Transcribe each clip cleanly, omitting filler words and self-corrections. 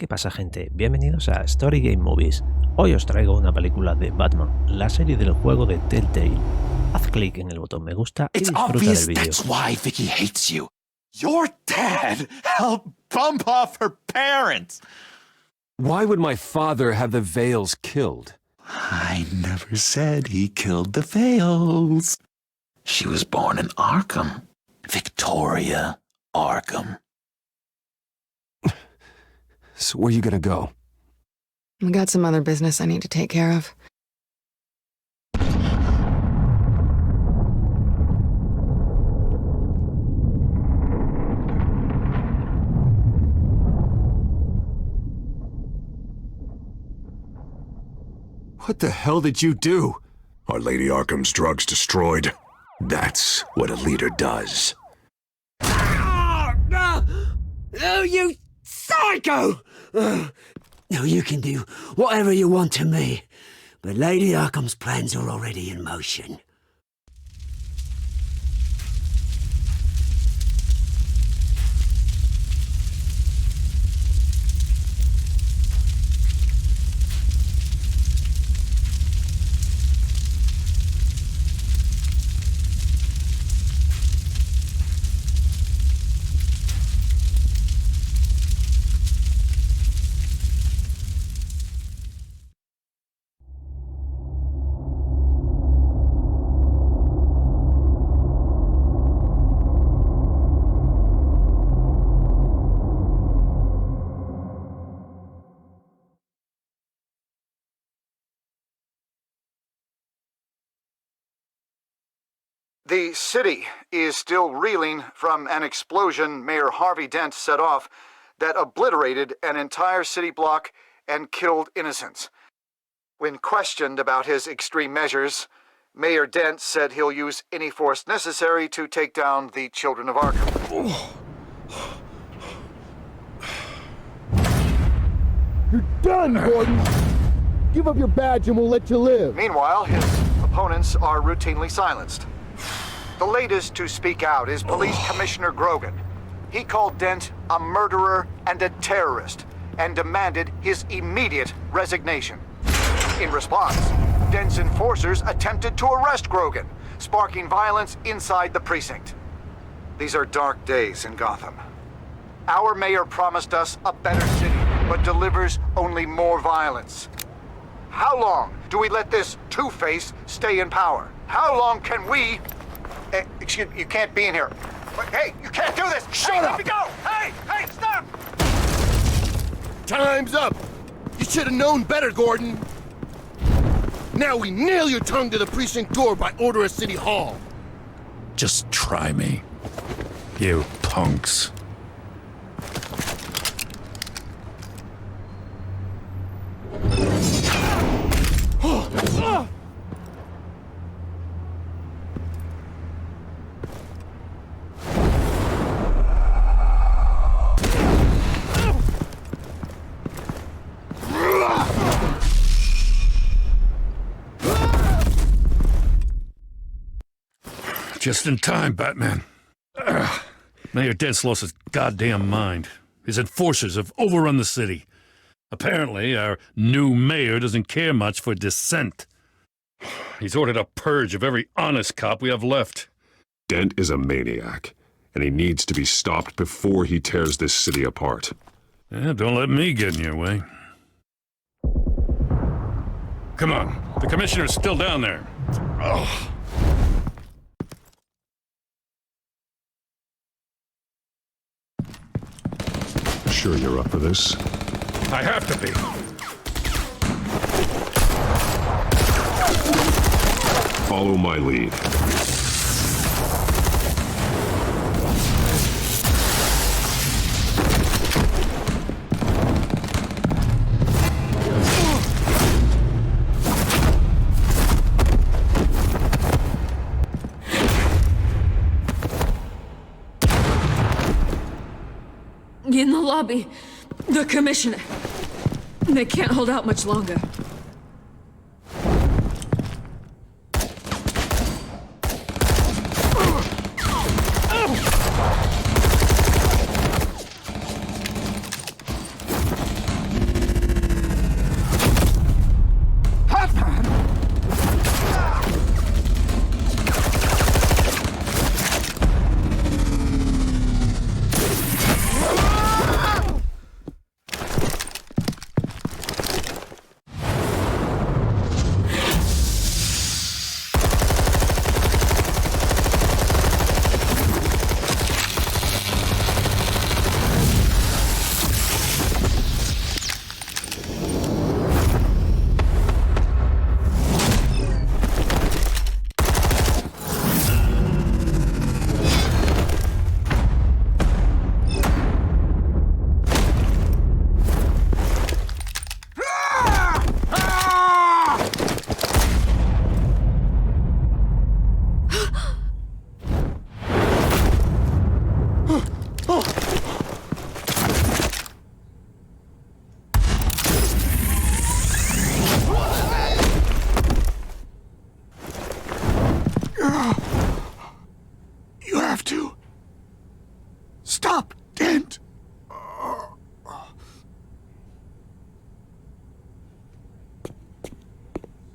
¿Qué pasa, gente? Bienvenidos a Story Game Movies. Hoy os traigo una película de Batman, la serie del juego de Telltale. Haz clic en el botón me gusta y disfruta del vídeo. That's why Vicky hates you. Your dad helped bump off her parents. Why would my father have the Vales killed? I never said he killed the Vales. She was born in Arkham. Victoria Arkham. So where you gonna go? I got some other business I need to take care of. What the hell did you do? Our Lady Arkham's drugs destroyed. That's what a leader does. Oh, you psycho! Now you can do whatever you want to me, but Lady Arkham's plans are already in motion. The city is still reeling from an explosion Mayor Harvey Dent set off that obliterated an entire city block and killed innocents. When questioned about his extreme measures, Mayor Dent said he'll use any force necessary to take down the children of Arkham. You're done, Gordon! Give up your badge and we'll let you live. Meanwhile, his opponents are routinely silenced. The latest to speak out is Police Commissioner Grogan. He called Dent a murderer and a terrorist and demanded his immediate resignation. In response, Dent's enforcers attempted to arrest Grogan, sparking violence inside the precinct. These are dark days in Gotham. Our mayor promised us a better city, but delivers only more violence. How long do we let this Two-Face stay in power? How long can we... excuse me, you can't be in here. But, hey, you can't do this! Shut up! Let me go! Hey, stop! Time's up! You should have known better, Gordon. Now we nail your tongue to the precinct door by order of City Hall. Just try me, you punks. Just in time, Batman. Mayor Dent's lost his goddamn mind. His enforcers have overrun the city. Apparently, our new mayor doesn't care much for dissent. He's ordered a purge of every honest cop we have left. Dent is a maniac, and he needs to be stopped before he tears this city apart. Yeah, don't let me get in your way. Come on, the commissioner's still down there. Oh. Sure you're up for this? I have to be. Follow my lead. In the lobby, the commissioner. They can't hold out much longer.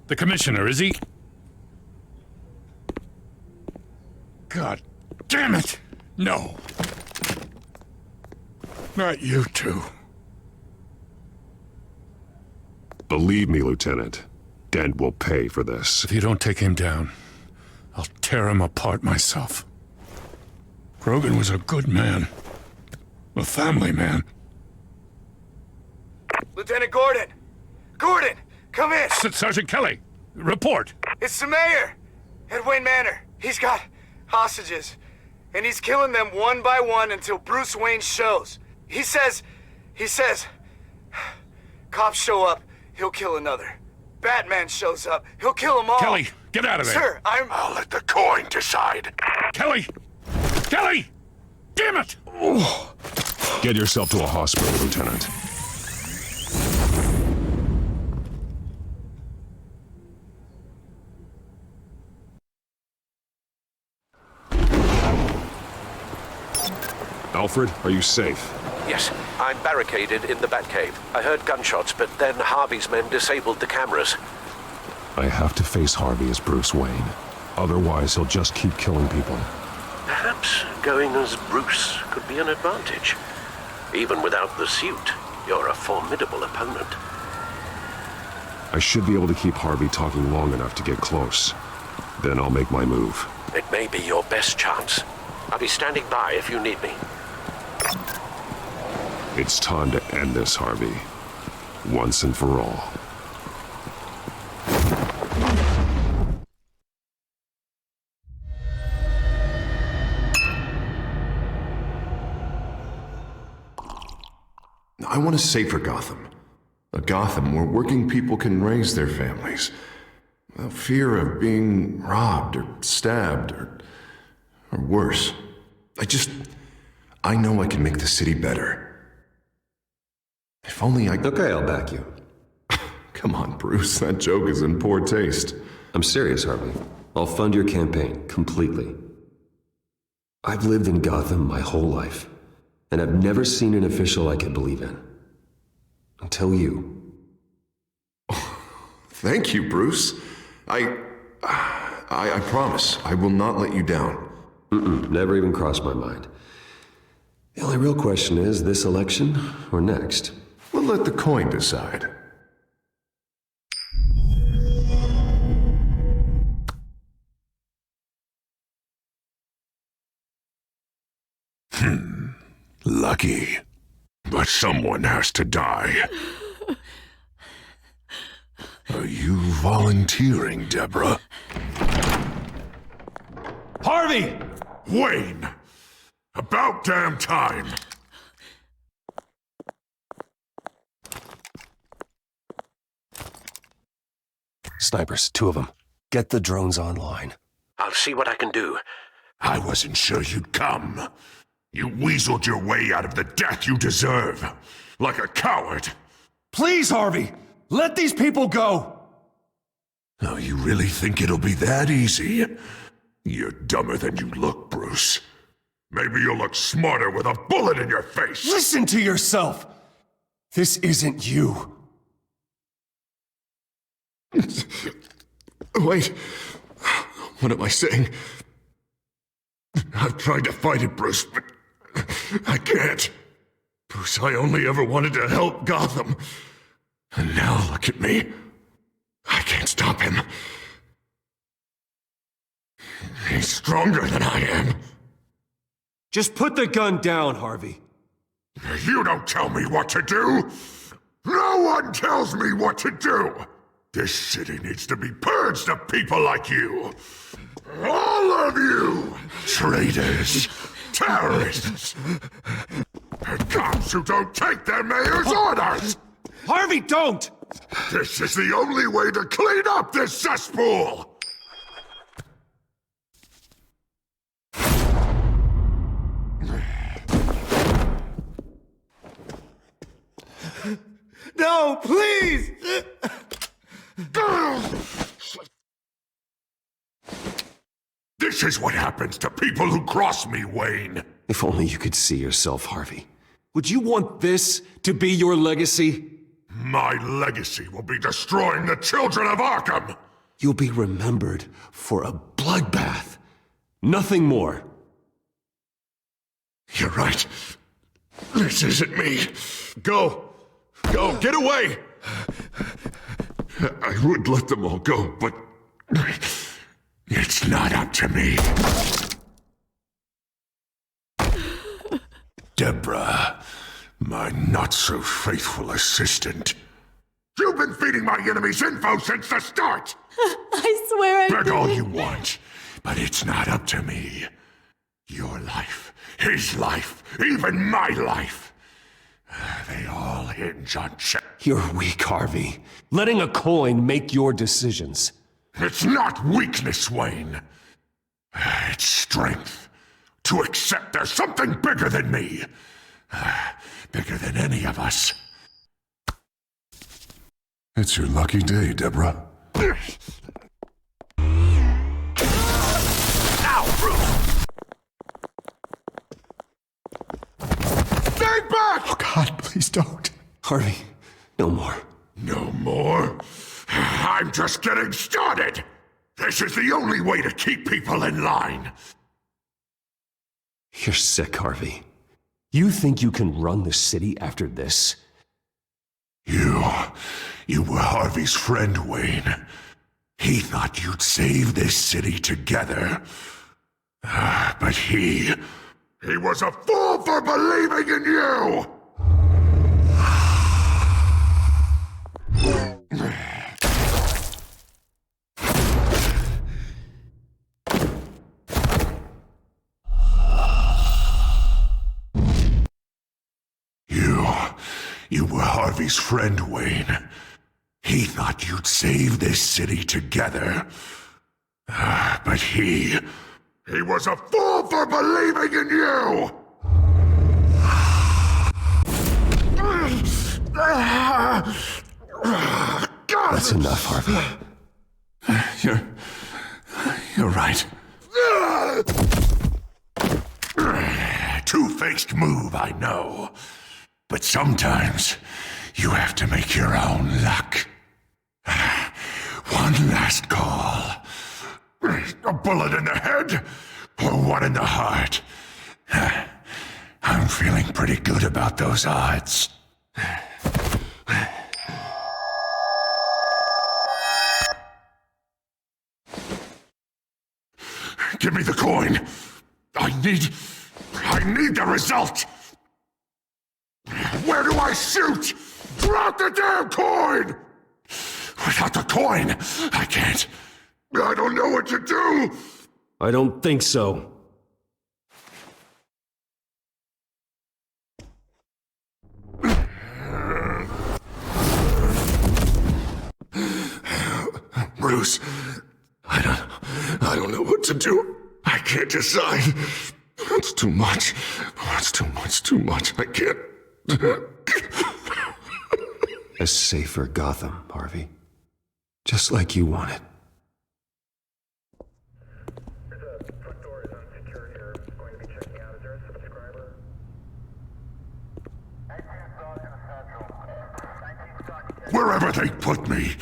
The commissioner, is he? God damn it! No. Not you two. Believe me, Lieutenant, Dent will pay for this. If you don't take him down, I'll tear him apart myself. Grogan was a good man. A family man. Lieutenant Gordon! Gordon! Come in! Sergeant Kelly, report. It's the mayor! At Wayne Manor. He's got hostages. And he's killing them one by one until Bruce Wayne shows. He says... Cops show up, he'll kill another. Batman shows up, he'll kill them all. Kelly, get out of there. Sir, I'll let the coin decide. Kelly! Kelly! Damn it! Get yourself to a hospital, Lieutenant. Alfred, are you safe? Yes, I'm barricaded in the Batcave. I heard gunshots, but then Harvey's men disabled the cameras. I have to face Harvey as Bruce Wayne. Otherwise, he'll just keep killing people. Perhaps going as Bruce could be an advantage. Even without the suit, you're a formidable opponent. I should be able to keep Harvey talking long enough to get close. Then I'll make my move. It may be your best chance. I'll be standing by if you need me. It's time to end this, Harvey. Once and for all. I want a safer Gotham. A Gotham where working people can raise their families without fear of being robbed or stabbed or worse. I know I can make the city better. If only I... Okay, I'll back you. Come on, Bruce, that joke is in poor taste. I'm serious, Harvey. I'll fund your campaign, completely. I've lived in Gotham my whole life, and I've never seen an official I can believe in. Until you. Thank you, Bruce. I promise, I will not let you down. Never even crossed my mind. The only real question is, this election or next? We'll let the coin decide. Lucky. But someone has to die. Are you volunteering, Deborah? Harvey! Wayne! About damn time! Snipers, 2 of them. Get the drones online. I'll see what I can do. I wasn't sure you'd come. You weaseled your way out of the death you deserve. Like a coward. Please, Harvey! Let these people go! Oh, you really think it'll be that easy? You're dumber than you look, Bruce. Maybe you'll look smarter with a bullet in your face! Listen to yourself! This isn't you. Wait. What am I saying? I've tried to fight it, Bruce, but I can't. Bruce, I only ever wanted to help Gotham. And now look at me. I can't stop him. He's stronger than I am. Just put the gun down, Harvey. You don't tell me what to do. No one tells me what to do. This city needs to be purged of people like you. All of you! Traitors! Terrorists! And cops who don't take their mayor's orders! Harvey, don't! This is the only way to clean up this cesspool! No, please! This is what happens to people who cross me, Wayne. If only you could see yourself, Harvey. Would you want this to be your legacy? My legacy will be destroying the children of Arkham! You'll be remembered for a bloodbath. Nothing more. You're right. This isn't me. Go! Go! Get away! I would let them all go, but it's not up to me. Deborah, my not-so-faithful assistant. You've been feeding my enemies info since the start! I swear I Beg all didn't. you want, but it's not up to me. Your life, his life, even my life. They all hinge on check. You're weak, Harvey. Letting a coin make your decisions. It's not weakness, Wayne. It's strength. To accept there's something bigger than me. Bigger than any of us. It's your lucky day, Deborah. Ow, Bruce! Stay back! Oh, God, please don't. Harvey, no more. No more? I'm just getting started! This is the only way to keep people in line. You're sick, Harvey. You think you can run the city after this? You were Harvey's friend, Wayne. He thought you'd save this city together. But he was a fool for believing in you! You were Harvey's friend, Wayne. He thought you'd save this city together. But he was a fool for believing in you! That's enough, Harvey. You're right. Two-faced move, I know. But sometimes you have to make your own luck. One last call. A bullet in the head or one in the heart. I'm feeling pretty good about those odds. Give me the coin. I need the result. Where do I shoot? Drop the damn coin! Without the coin, I can't. I don't know what to do. I don't think so. Bruce, I don't know what to do. I can't decide. It's too much. It's too much. I can't. A safer Gotham, Harvey. Just like you wanted. Wherever they put me,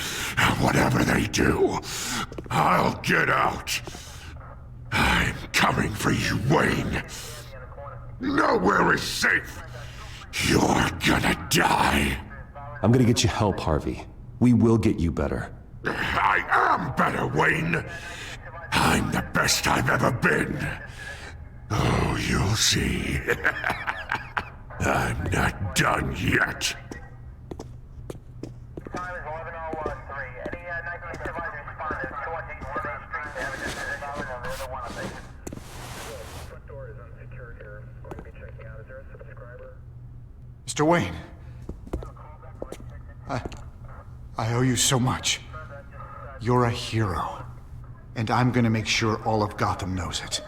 whatever they do, I'll get out. I'm coming for you, Wayne. Nowhere is safe. You're gonna die. I'm gonna get you help, Harvey. We will get you better. I am better, Wayne. I'm the best I've ever been. Oh, you'll see. I'm not done yet. Mr. Wayne, I owe you so much. You're a hero, and I'm gonna make sure all of Gotham knows it.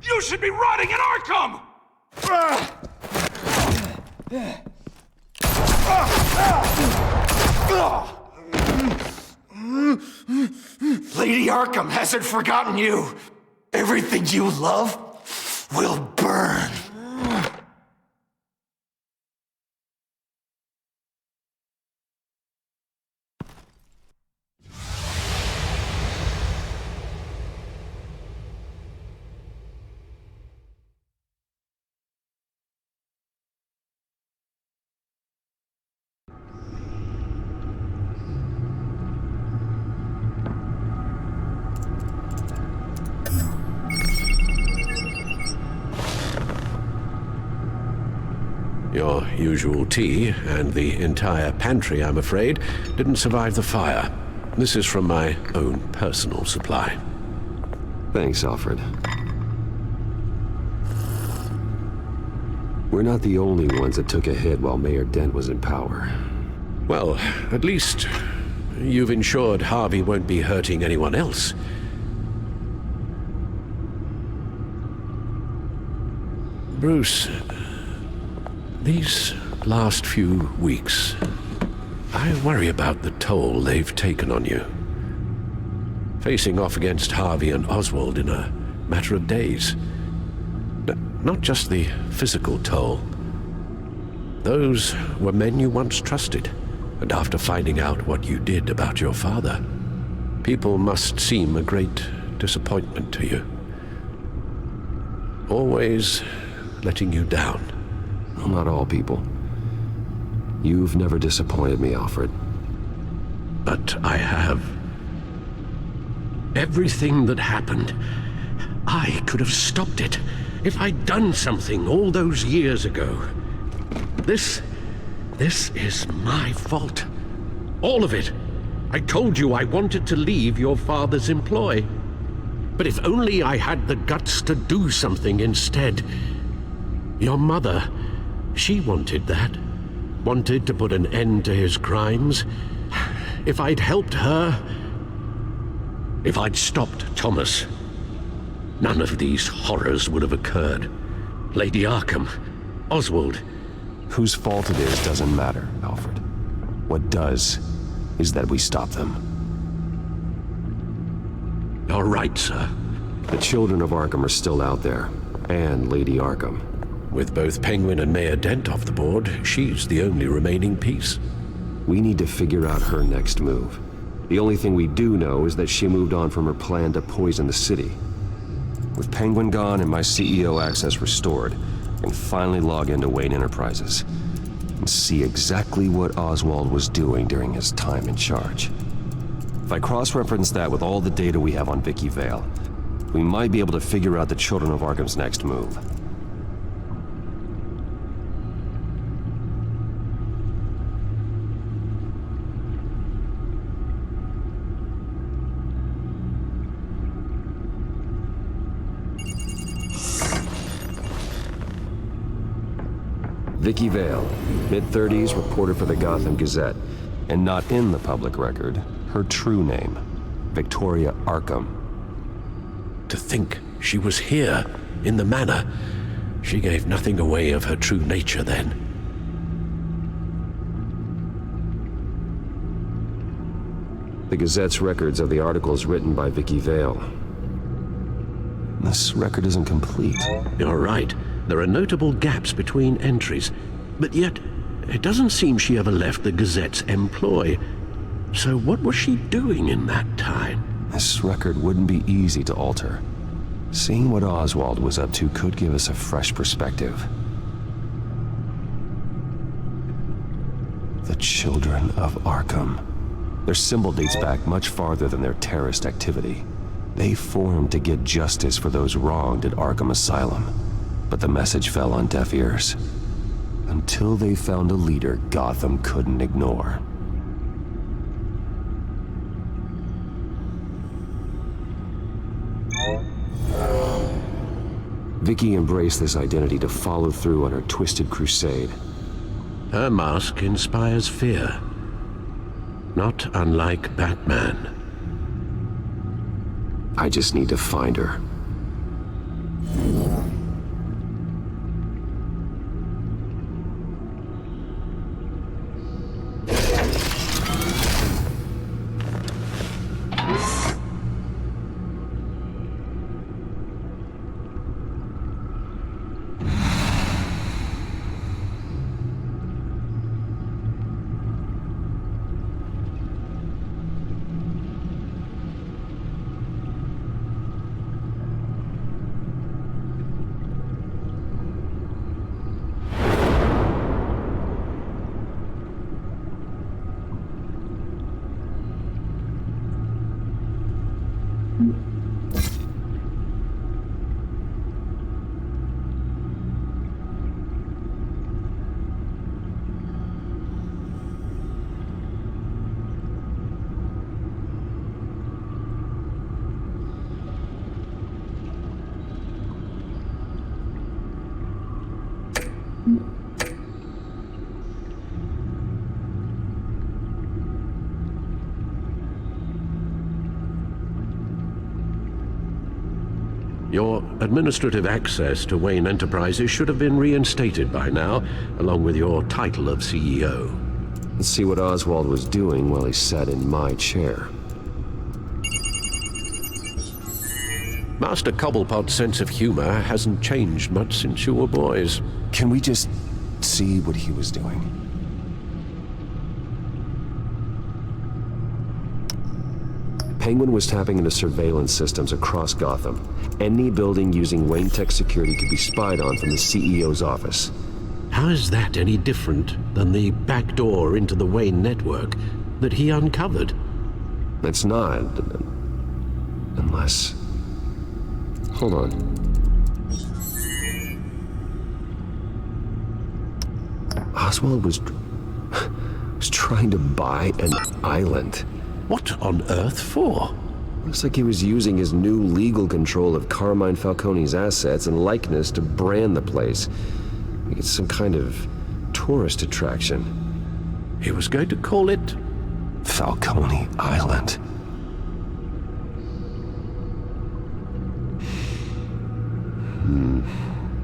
You should be rotting in Arkham! Lady Arkham hasn't forgotten you. Everything you love will burn. Your usual tea, and the entire pantry, I'm afraid, didn't survive the fire. This is from my own personal supply. Thanks, Alfred. We're not the only ones that took a hit while Mayor Dent was in power. Well, at least you've ensured Harvey won't be hurting anyone else. Bruce, these last few weeks, I worry about the toll they've taken on you. Facing off against Harvey and Oswald in a matter of days. Not just the physical toll. Those were men you once trusted, and after finding out what you did about your father, people must seem a great disappointment to you. Always letting you down. Well, not all people. You've never disappointed me, Alfred. But I have. Everything that happened, I could have stopped it if I'd done something all those years ago. This is my fault. All of it. I told you I wanted to leave your father's employ. But if only I had the guts to do something instead. Your mother, she wanted that. Wanted to put an end to his crimes. If I'd helped her, if I'd stopped Thomas, none of these horrors would have occurred. Lady Arkham, Oswald. Whose fault it is doesn't matter, Alfred. What does is that we stop them. All right, sir. The children of Arkham are still out there, and Lady Arkham. With both Penguin and Mayor Dent off the board, she's the only remaining piece. We need to figure out her next move. The only thing we do know is that she moved on from her plan to poison the city. With Penguin gone and my CEO access restored, I can finally log into Wayne Enterprises and see exactly what Oswald was doing during his time in charge. If I cross-reference that with all the data we have on Vicky Vale, we might be able to figure out the Children of Arkham's next move. Vicky Vale, mid-30s, reporter for the Gotham Gazette, and not in the public record, her true name, Victoria Arkham. To think she was here, in the manor. She gave nothing away of her true nature then. The Gazette's records of the articles written by Vicky Vale. This record isn't complete. You're right. There are notable gaps between entries, but yet it doesn't seem she ever left the Gazette's employ. So what was she doing in that time? This record wouldn't be easy to alter. Seeing what Oswald was up to could give us a fresh perspective. The Children of Arkham. Their symbol dates back much farther than their terrorist activity. They formed to get justice for those wronged at Arkham Asylum. But the message fell on deaf ears. Until they found a leader Gotham couldn't ignore. Vicky embraced this identity to follow through on her twisted crusade. Her mask inspires fear. Not unlike Batman. I just need to find her. Your administrative access to Wayne Enterprises should have been reinstated by now, along with your title of CEO. Let's see what Oswald was doing while he sat in my chair. Master Cobblepot's sense of humor hasn't changed much since you were boys. Can we just see what he was doing? Penguin was tapping into surveillance systems across Gotham. Any building using Wayne Tech security could be spied on from the CEO's office. How is that any different than the back door into the Wayne network that he uncovered? It's not. Unless... Hold on. Oswald was trying to buy an island. What on earth for? Looks like he was using his new legal control of Carmine Falcone's assets and likeness to brand the place. Like it's some kind of tourist attraction. He was going to call it Falcone Island.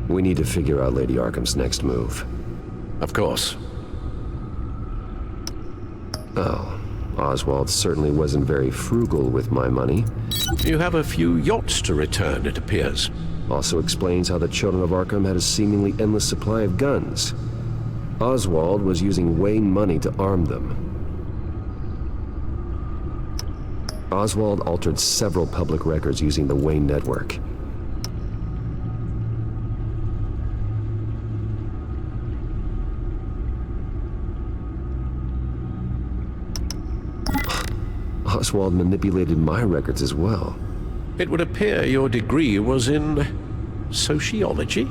We need to figure out Lady Arkham's next move. Of course. Oh. Oswald certainly wasn't very frugal with my money. You have a few yachts to return, it appears. Also explains how the children of Arkham had a seemingly endless supply of guns. Oswald was using Wayne money to arm them. Oswald altered several public records using the Wayne network. Oswald manipulated my records as well. It would appear your degree was in sociology?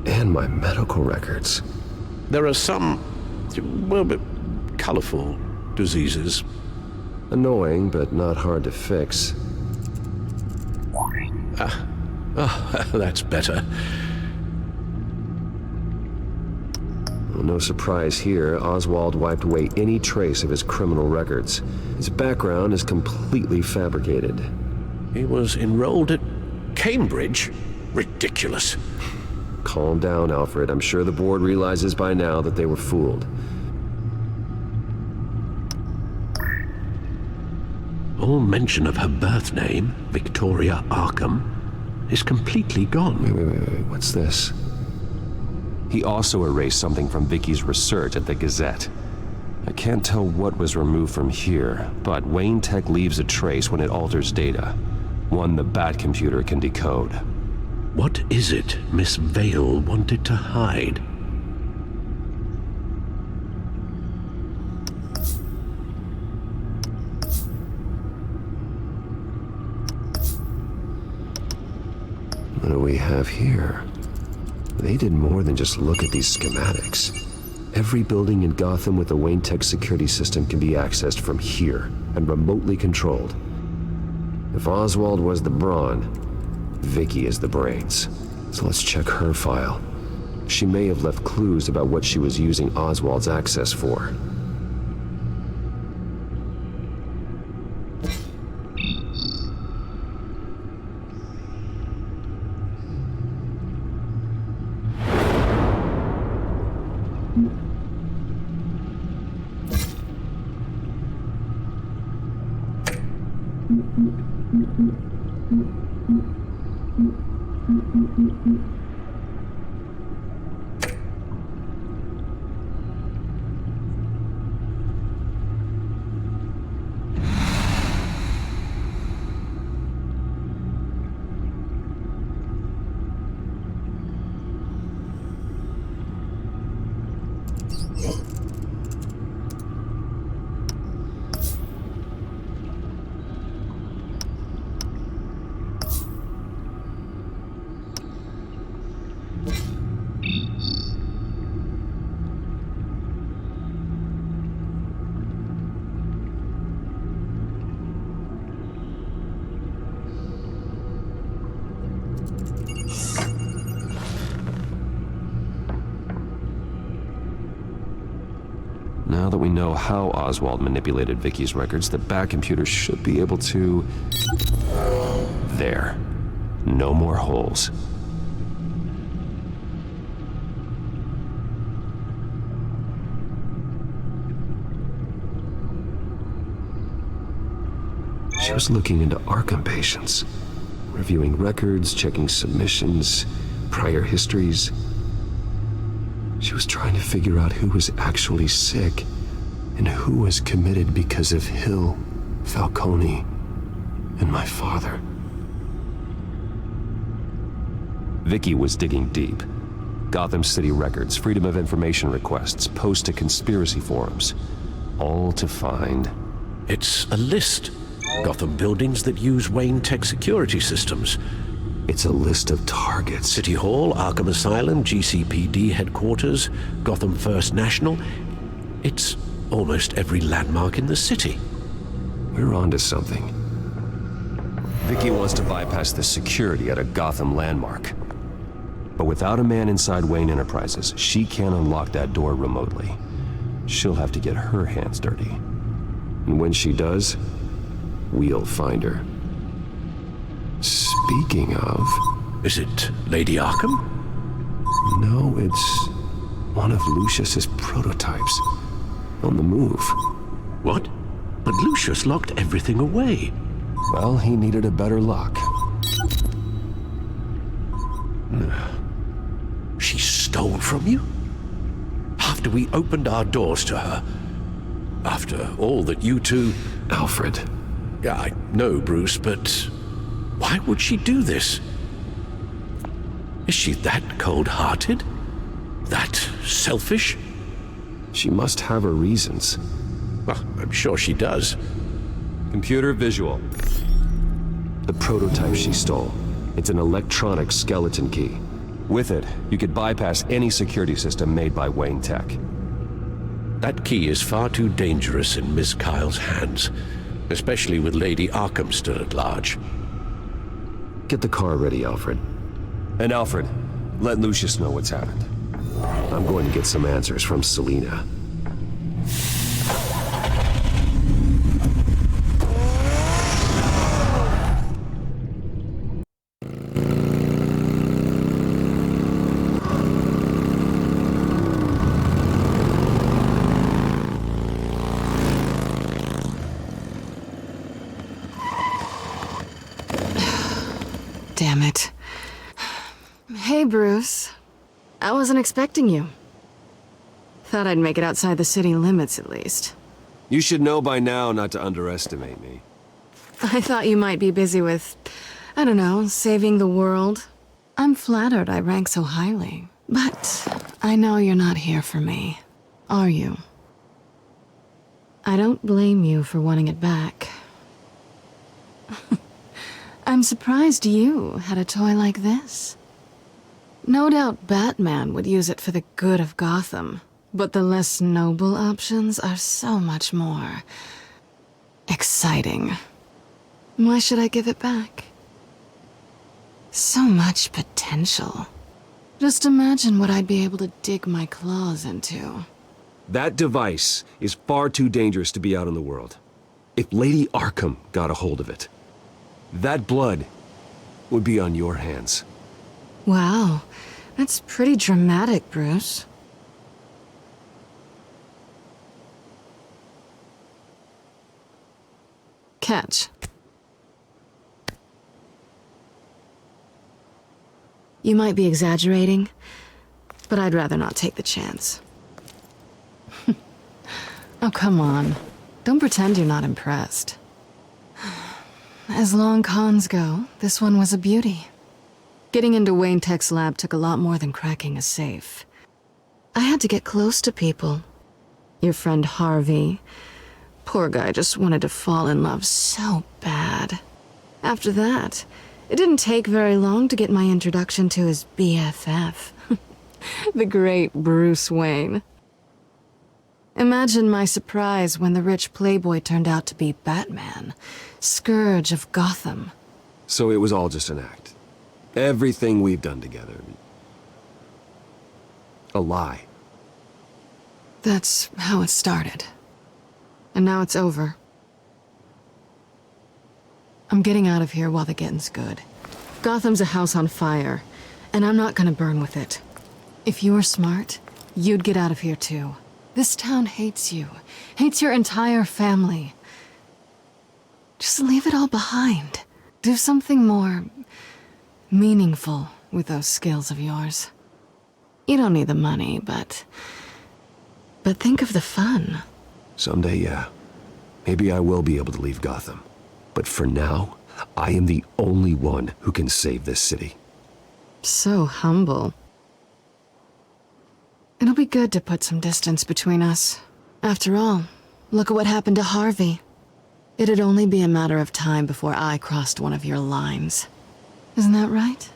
And my medical records. There are some, well, colorful diseases. Annoying, but not hard to fix. That's better. No surprise here, Oswald wiped away any trace of his criminal records. His background is completely fabricated. He was enrolled at Cambridge? Ridiculous. Calm down, Alfred. I'm sure the board realizes by now that they were fooled. All mention of her birth name, Victoria Arkham, is completely gone. Wait. What's this? He also erased something from Vicky's research at the Gazette. I can't tell what was removed from here, but Wayne Tech leaves a trace when it alters data. One the Bat computer can decode. What is it Miss Vale wanted to hide? What do we have here? They did more than just look at these schematics. Every building in Gotham with the Wayne Tech security system can be accessed from here and remotely controlled. If Oswald was the brawn, Vicky is the brains. So let's check her file. She may have left clues about what she was using Oswald's access for. Now that we know how Oswald manipulated Vicky's records, the Bat computer should be able to... There. No more holes. She was looking into Arkham patients, reviewing records, checking submissions, prior histories. She was trying to figure out who was actually sick and who was committed because of Hill, Falcone, and my father. Vicky was digging deep. Gotham City records, Freedom of Information requests, posts to conspiracy forums. All to find... It's a list. Gotham buildings that use Wayne Tech security systems. It's a list of targets. City Hall, Arkham Asylum, GCPD headquarters, Gotham First National. It's almost every landmark in the city. We're onto something. Vicky wants to bypass the security at a Gotham landmark. But without a man inside Wayne Enterprises, she can't unlock that door remotely. She'll have to get her hands dirty. And when she does, we'll find her. Speaking of... Is it Lady Arkham? No, it's one of Lucius's prototypes. On the move. What? But Lucius locked everything away. Well, he needed a better lock. She stole from you? After we opened our doors to her? After all that you two... Alfred. Yeah, I know, Bruce, but why would she do this? Is she that cold-hearted? That selfish? She must have her reasons. Well, I'm sure she does. Computer visual. The prototype she stole. It's an electronic skeleton key. With it, you could bypass any security system made by Wayne Tech. That key is far too dangerous in Miss Kyle's hands, especially with Lady Arkham still at large. Get the car ready, Alfred. And Alfred, let Lucius know what's happened. I'm going to get some answers from Selina. Damn it. Hey, Bruce. I wasn't expecting you. Thought I'd make it outside the city limits, at least. You should know by now not to underestimate me. I thought you might be busy with, I don't know, saving the world. I'm flattered I rank so highly. But I know you're not here for me, are you? I don't blame you for wanting it back. I'm surprised you had a toy like this. No doubt Batman would use it for the good of Gotham, but the less noble options are so much more exciting. Why should I give it back? So much potential. Just imagine what I'd be able to dig my claws into. That device is far too dangerous to be out in the world. If Lady Arkham got a hold of it, that blood would be on your hands. Wow, that's pretty dramatic, Bruce. Catch. You might be exaggerating, but I'd rather not take the chance. Oh, come on. Don't pretend you're not impressed. As long cons go, this one was a beauty. Getting into Wayne Tech's lab took a lot more than cracking a safe. I had to get close to people. Your friend Harvey. Poor guy just wanted to fall in love so bad. After that, it didn't take very long to get my introduction to his BFF. The great Bruce Wayne. Imagine my surprise when the rich playboy turned out to be Batman, Scourge of Gotham. So it was all just an act. Everything we've done together. A lie. That's how it started. And now it's over. I'm getting out of here while the getting's good. Gotham's a house on fire, and I'm not gonna burn with it. If you were smart, you'd get out of here too. This town hates you, hates your entire family. Just leave it all behind. Do something more meaningful with those skills of yours. You don't need the money, but think of the fun. Someday, yeah. Maybe I will be able to leave Gotham. But for now, I am the only one who can save this city. So humble. It'll be good to put some distance between us. After all, look at what happened to Harvey. It'd only be a matter of time before I crossed one of your lines. Isn't that right?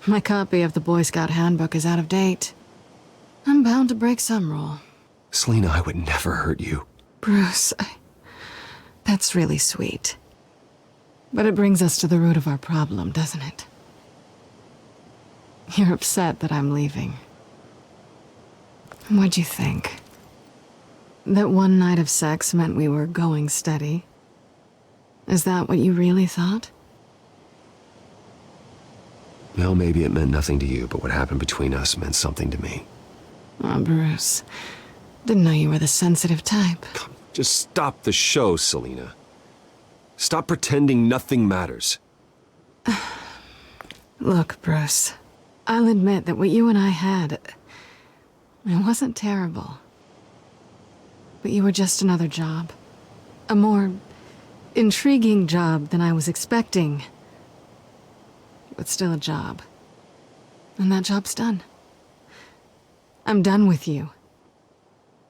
My copy of the Boy Scout handbook is out of date. I'm bound to break some rule. Selina, I would never hurt you. Bruce, that's really sweet. But it brings us to the root of our problem, doesn't it? You're upset that I'm leaving. What'd you think? That one night of sex meant we were going steady? Is that what you really thought? Well, maybe it meant nothing to you, but what happened between us meant something to me. Oh, Bruce. Didn't know you were the sensitive type. Just stop the show, Selina. Stop pretending nothing matters. Look, Bruce. I'll admit that what you and I had, it wasn't terrible. But you were just another job. A more intriguing job than I was expecting. But still a job. And that job's done. I'm done with you.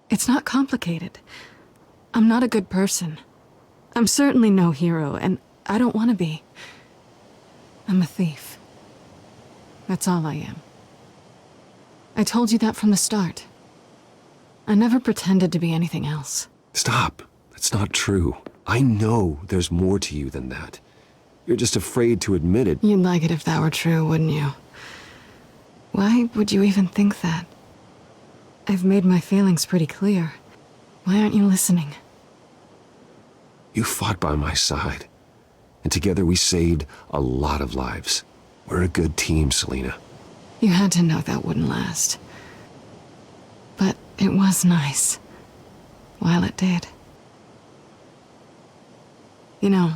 It's not complicated. I'm not a good person. I'm certainly no hero, and I don't want to be. I'm a thief. That's all I am. I told you that from the start. I never pretended to be anything else. Stop. That's not true. I know there's more to you than that. You're just afraid to admit it. You'd like it if that were true, wouldn't you? Why would you even think that? I've made my feelings pretty clear. Why aren't you listening? You fought by my side, and together we saved a lot of lives. We're a good team, Selina. You had to know that wouldn't last. But it was nice, while it did. You know,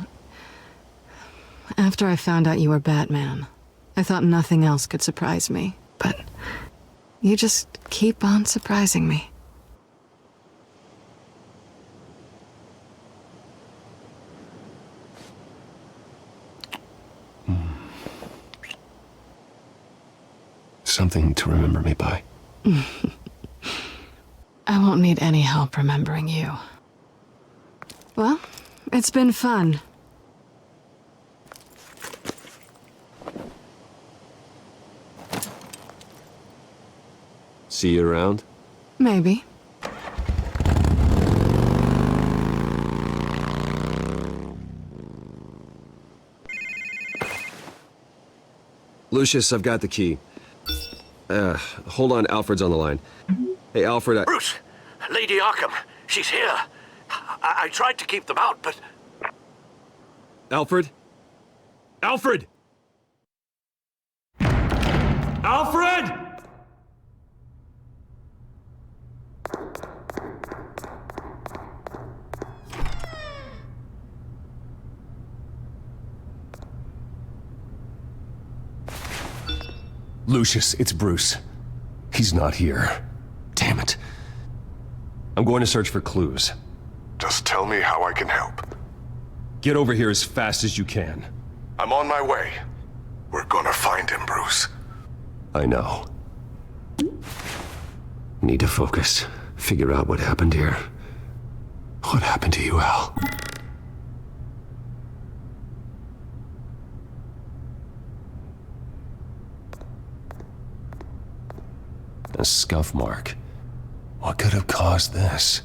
after I found out you were Batman, I thought nothing else could surprise me. But you just keep on surprising me. Something to remember me by. I won't need any help remembering you. Well, it's been fun. See you around? Maybe. Lucius, I've got the key. Hold on, Alfred's on the line. Hey, Alfred, Bruce! Lady Arkham! She's here! I tried to keep them out, but... Alfred? Alfred! Alfred! Lucius, it's Bruce. He's not here. Damn it. I'm going to search for clues. Just tell me how I can help. Get over here as fast as you can. I'm on my way. We're gonna find him, Bruce. I know. Need to focus. Figure out what happened here. What happened to you, Al? A scuff mark. What could have caused this?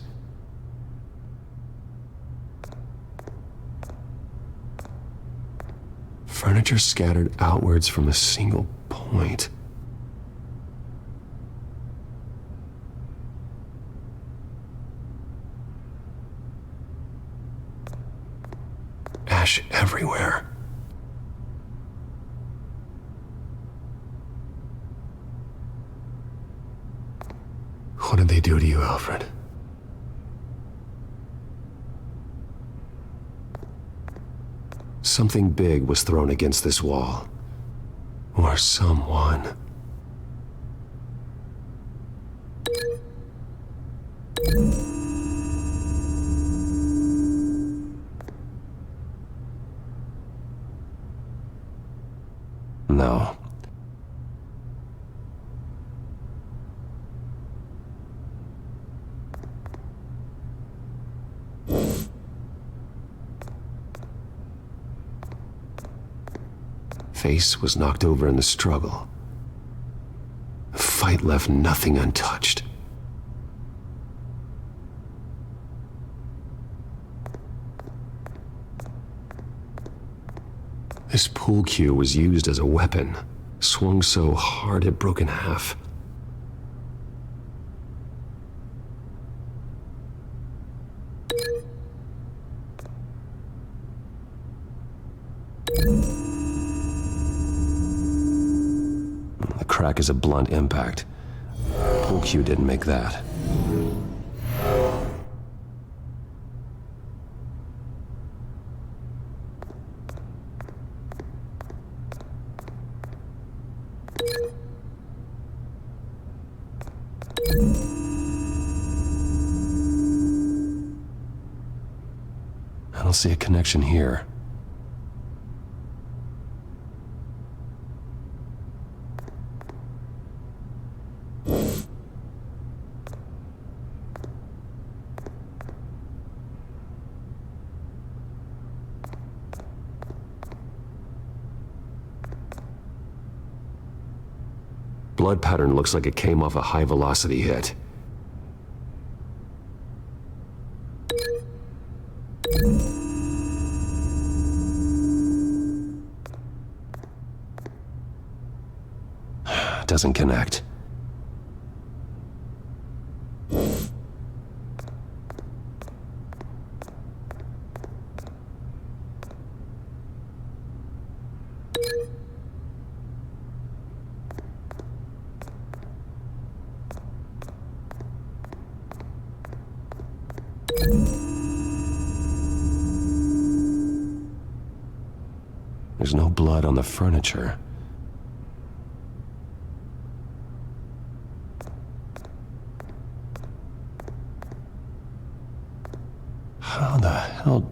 Furniture scattered outwards from a single point. Ash everywhere. they do to you, Alfred? Something big was thrown against this wall. Or someone. No. Face was knocked over in the struggle. The fight left nothing untouched. This pool cue was used as a weapon, swung so hard it broke in half. The crack is a blunt impact. Pool cue didn't make that. I don't see a connection here. Blood pattern looks like it came off a high-velocity hit. Doesn't connect. There's no blood on the furniture. How the hell...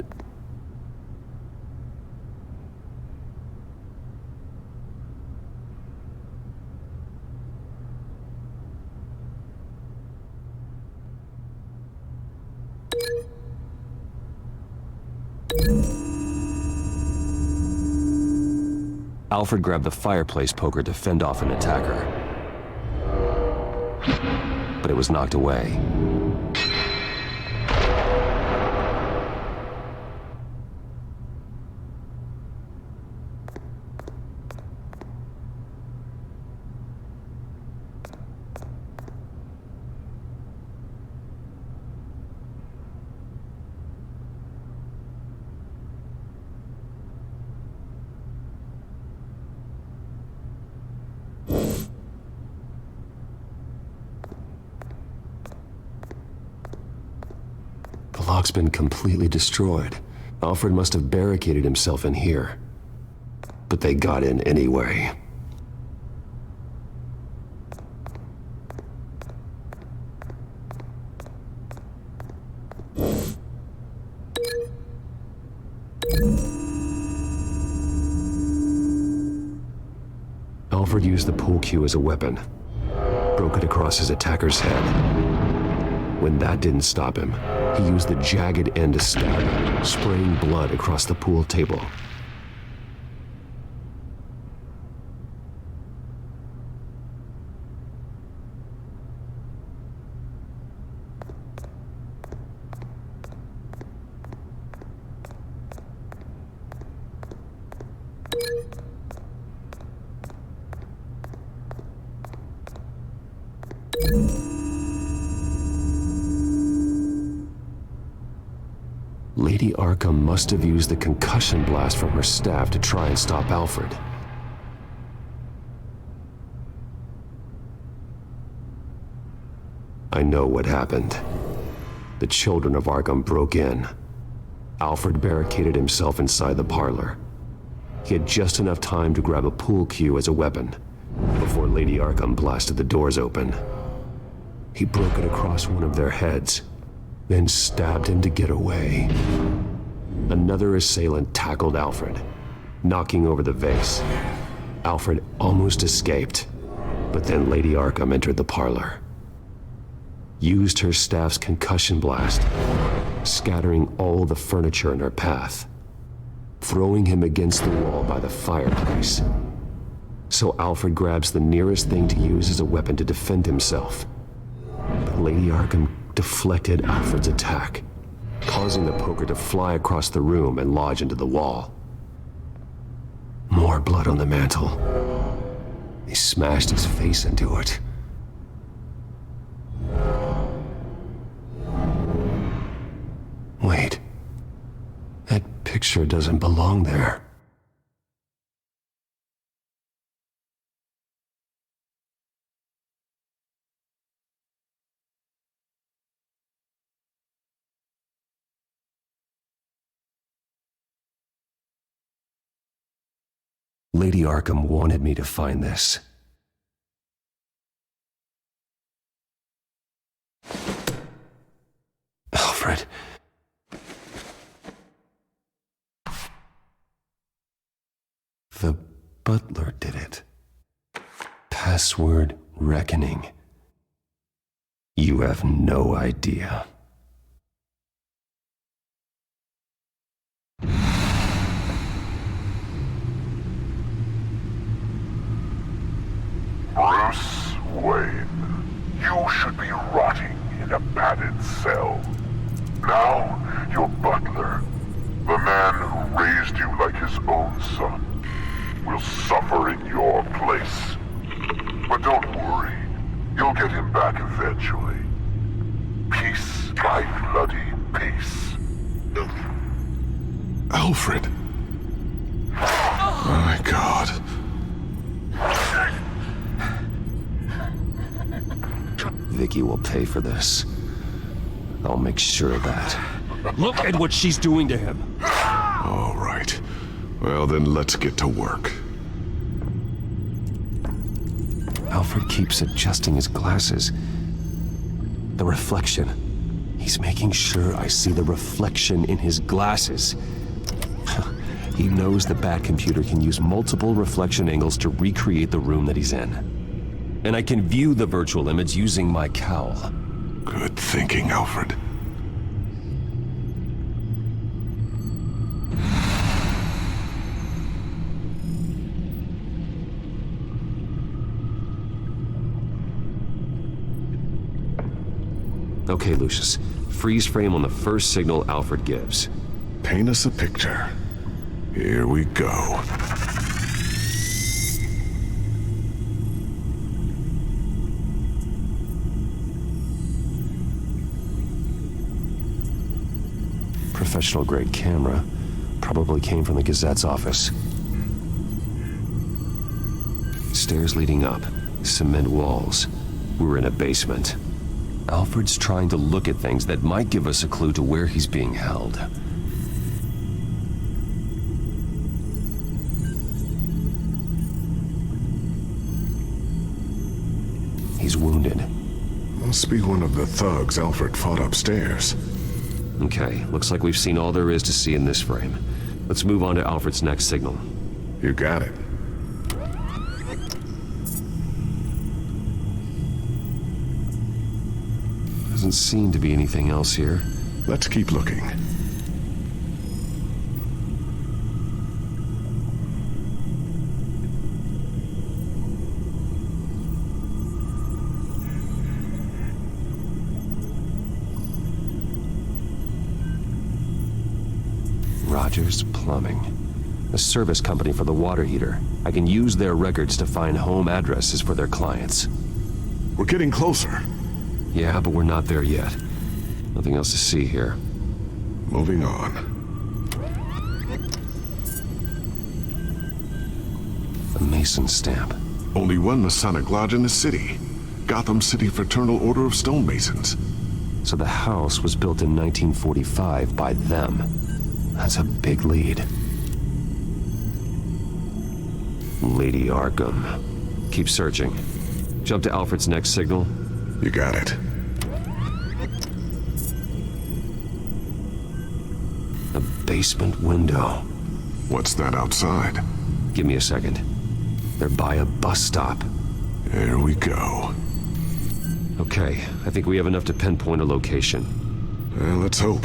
Alfred grabbed the fireplace poker to fend off an attacker. But it was knocked away. The lock's been completely destroyed. Alfred must have barricaded himself in here. But they got in anyway. Alfred used the pool cue as a weapon. Broke it across his attacker's head. When that didn't stop him, he used the jagged end to stab him, spraying blood across the pool table. Lady Arkham must have used the concussion blast from her staff to try and stop Alfred. I know what happened. The children of Arkham broke in. Alfred barricaded himself inside the parlor. He had just enough time to grab a pool cue as a weapon before Lady Arkham blasted the doors open. He broke it across one of their heads, then stabbed him to get away. Another assailant tackled Alfred, knocking over the vase. Alfred almost escaped, but then Lady Arkham entered the parlor. Used her staff's concussion blast, scattering all the furniture in her path, throwing him against the wall by the fireplace. So Alfred grabs the nearest thing to use as a weapon to defend himself. But Lady Arkham deflected Alfred's attack, causing the poker to fly across the room and lodge into the wall. More blood on the mantle. He smashed his face into it. Wait. That picture doesn't belong there. Lady Arkham wanted me to find this. Alfred. The butler did it. Password reckoning. You have no idea. Bruce Wayne, you should be rotting in a padded cell. Now, your butler, the man who raised you like his own son, will suffer in your place. But don't worry, you'll get him back eventually. Peace, by bloody peace. Alfred. My God. Vicky will pay for this. I'll make sure of that. Look at what she's doing to him. All right. Well, then let's get to work. Alfred keeps adjusting his glasses. The reflection. He's making sure I see the reflection in his glasses. He knows the Batcomputer can use multiple reflection angles to recreate the room that he's in. And I can view the virtual image using my cowl. Good thinking, Alfred. Okay, Lucius. Freeze frame on the first signal Alfred gives. Paint us a picture. Here we go. Professional-grade camera. Probably came from the Gazette's office. Stairs leading up. Cement walls. We're in a basement. Alfred's trying to look at things that might give us a clue to where he's being held. He's wounded. Must be one of the thugs Alfred fought upstairs. Okay, looks like we've seen all there is to see in this frame. Let's move on to Alfred's next signal. You got it. Doesn't seem to be anything else here. Let's keep looking. Rogers Plumbing. A service company for the water heater. I can use their records to find home addresses for their clients. We're getting closer. Yeah, but we're not there yet. Nothing else to see here. Moving on. A Mason stamp. Only one Masonic lodge in the city. Gotham City Fraternal Order of Stonemasons. So the house was built in 1945 by them. That's a big lead. Lady Arkham. Keep searching. Jump to Alfred's next signal. You got it. A basement window. What's that outside? Give me a second. They're by a bus stop. There we go. Okay, I think we have enough to pinpoint a location. Let's hope.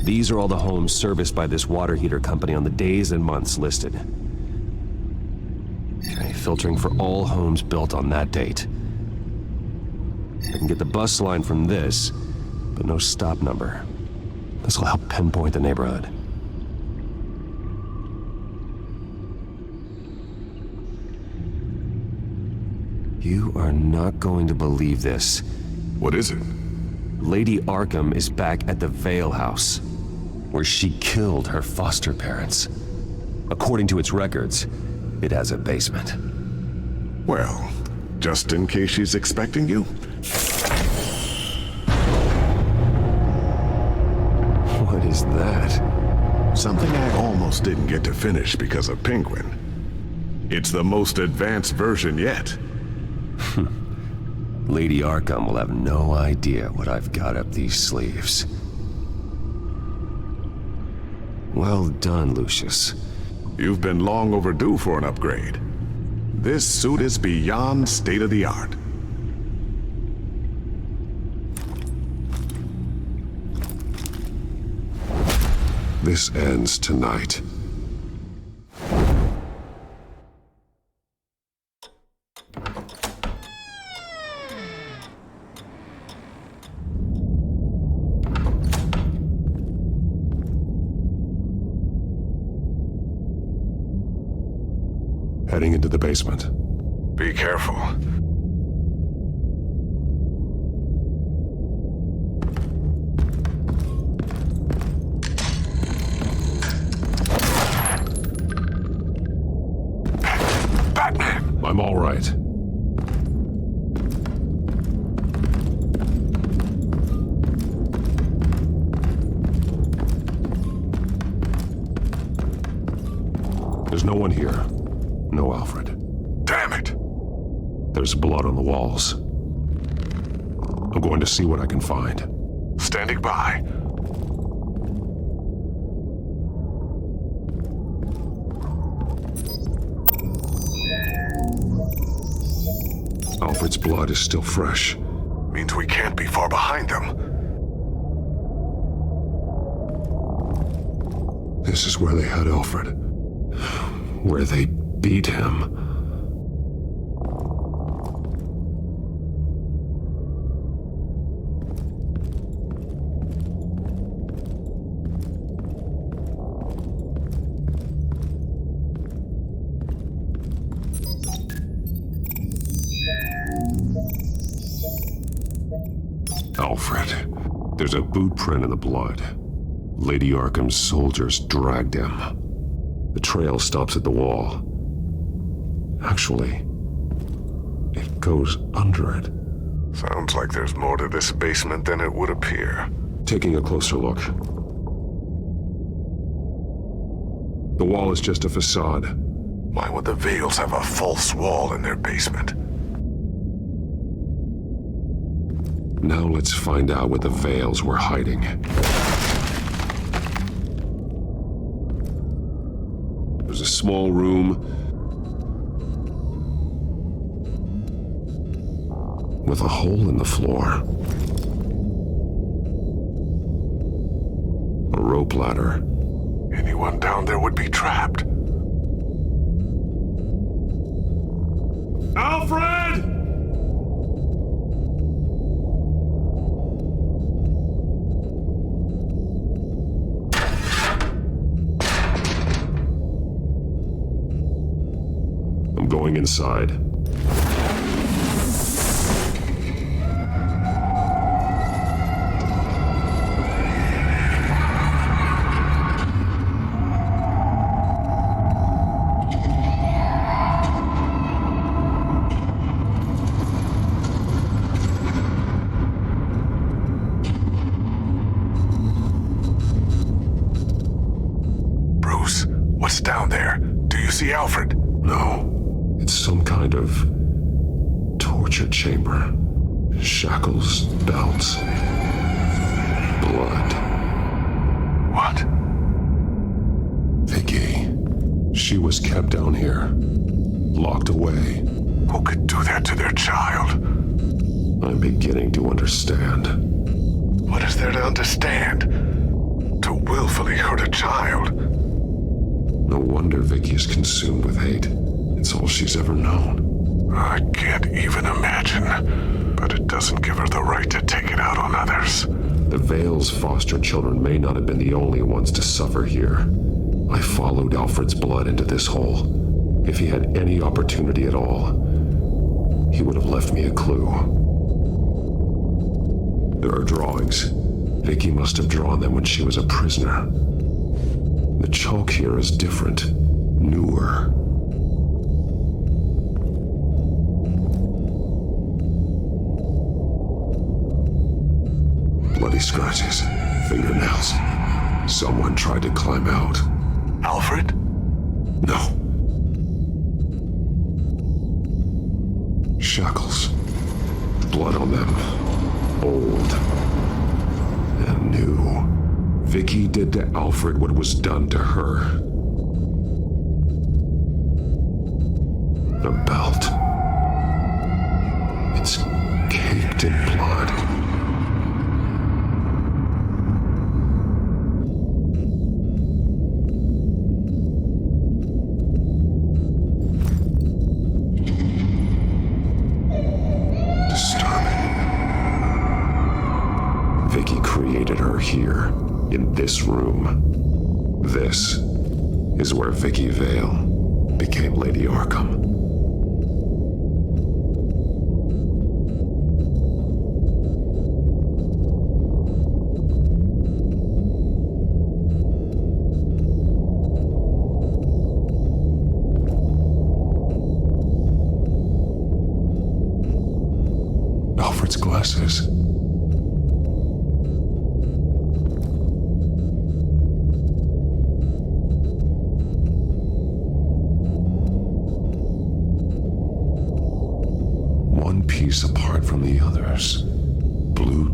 These are all the homes serviced by this water heater company on the days and months listed. Okay, filtering for all homes built on that date. I can get the bus line from this, but no stop number. This will help pinpoint the neighborhood. You are not going to believe this. What is it? Lady Arkham is back at the Vale House, where she killed her foster parents. According to its records, it has a basement. Well, just in case she's expecting you. What is that? Something I almost didn't get to finish because of Penguin. It's the most advanced version yet. Lady Arkham will have no idea what I've got up these sleeves. Well done, Lucius. You've been long overdue for an upgrade. This suit is beyond state-of-the-art. This ends tonight. Heading into the basement. Be careful. Batman! I'm all right. There's no one here. No, Alfred. Damn it! There's blood on the walls. I'm going to see what I can find. Standing by. Alfred's blood is still fresh. Means we can't be far behind them. This is where they had Alfred. Where they beat him. Alfred. There's a boot print in the blood. Lady Arkham's soldiers dragged him. The trail stops at the wall. Actually, it goes under it. Sounds like there's more to this basement than it would appear. Taking a closer look. The wall is just a facade. Why would the Vales have a false wall in their basement? Now let's find out where the Vales were hiding. There's a small room with a hole in the floor. A rope ladder. Anyone down there would be trapped. Alfred! I'm going inside. What's down there? Do you see Alfred? No. It's some kind of torture chamber. Shackles, belts, blood. What? Vicky. She was kept down here. Locked away. Who could do that to their child? I'm beginning to understand. What is there to understand? To willfully hurt a child? No wonder Vicky is consumed with hate. It's all she's ever known. I can't even imagine. But it doesn't give her the right to take it out on others. The Vale's foster children may not have been the only ones to suffer here. I followed Alfred's blood into this hole. If he had any opportunity at all, he would have left me a clue. There are drawings. Vicky must have drawn them when she was a prisoner. The chalk here is different, newer. Bloody scratches, fingernails. Someone tried to climb out. Alfred? No. Shackles. Blood on them. Old. And new. Vicky did to Alfred what was done to her. The belt. It's caked in blood. Vicky created her here, in this room. This is where Vicky Vale became Lady Arkham. Alfred's glasses. Apart from the others. Blue.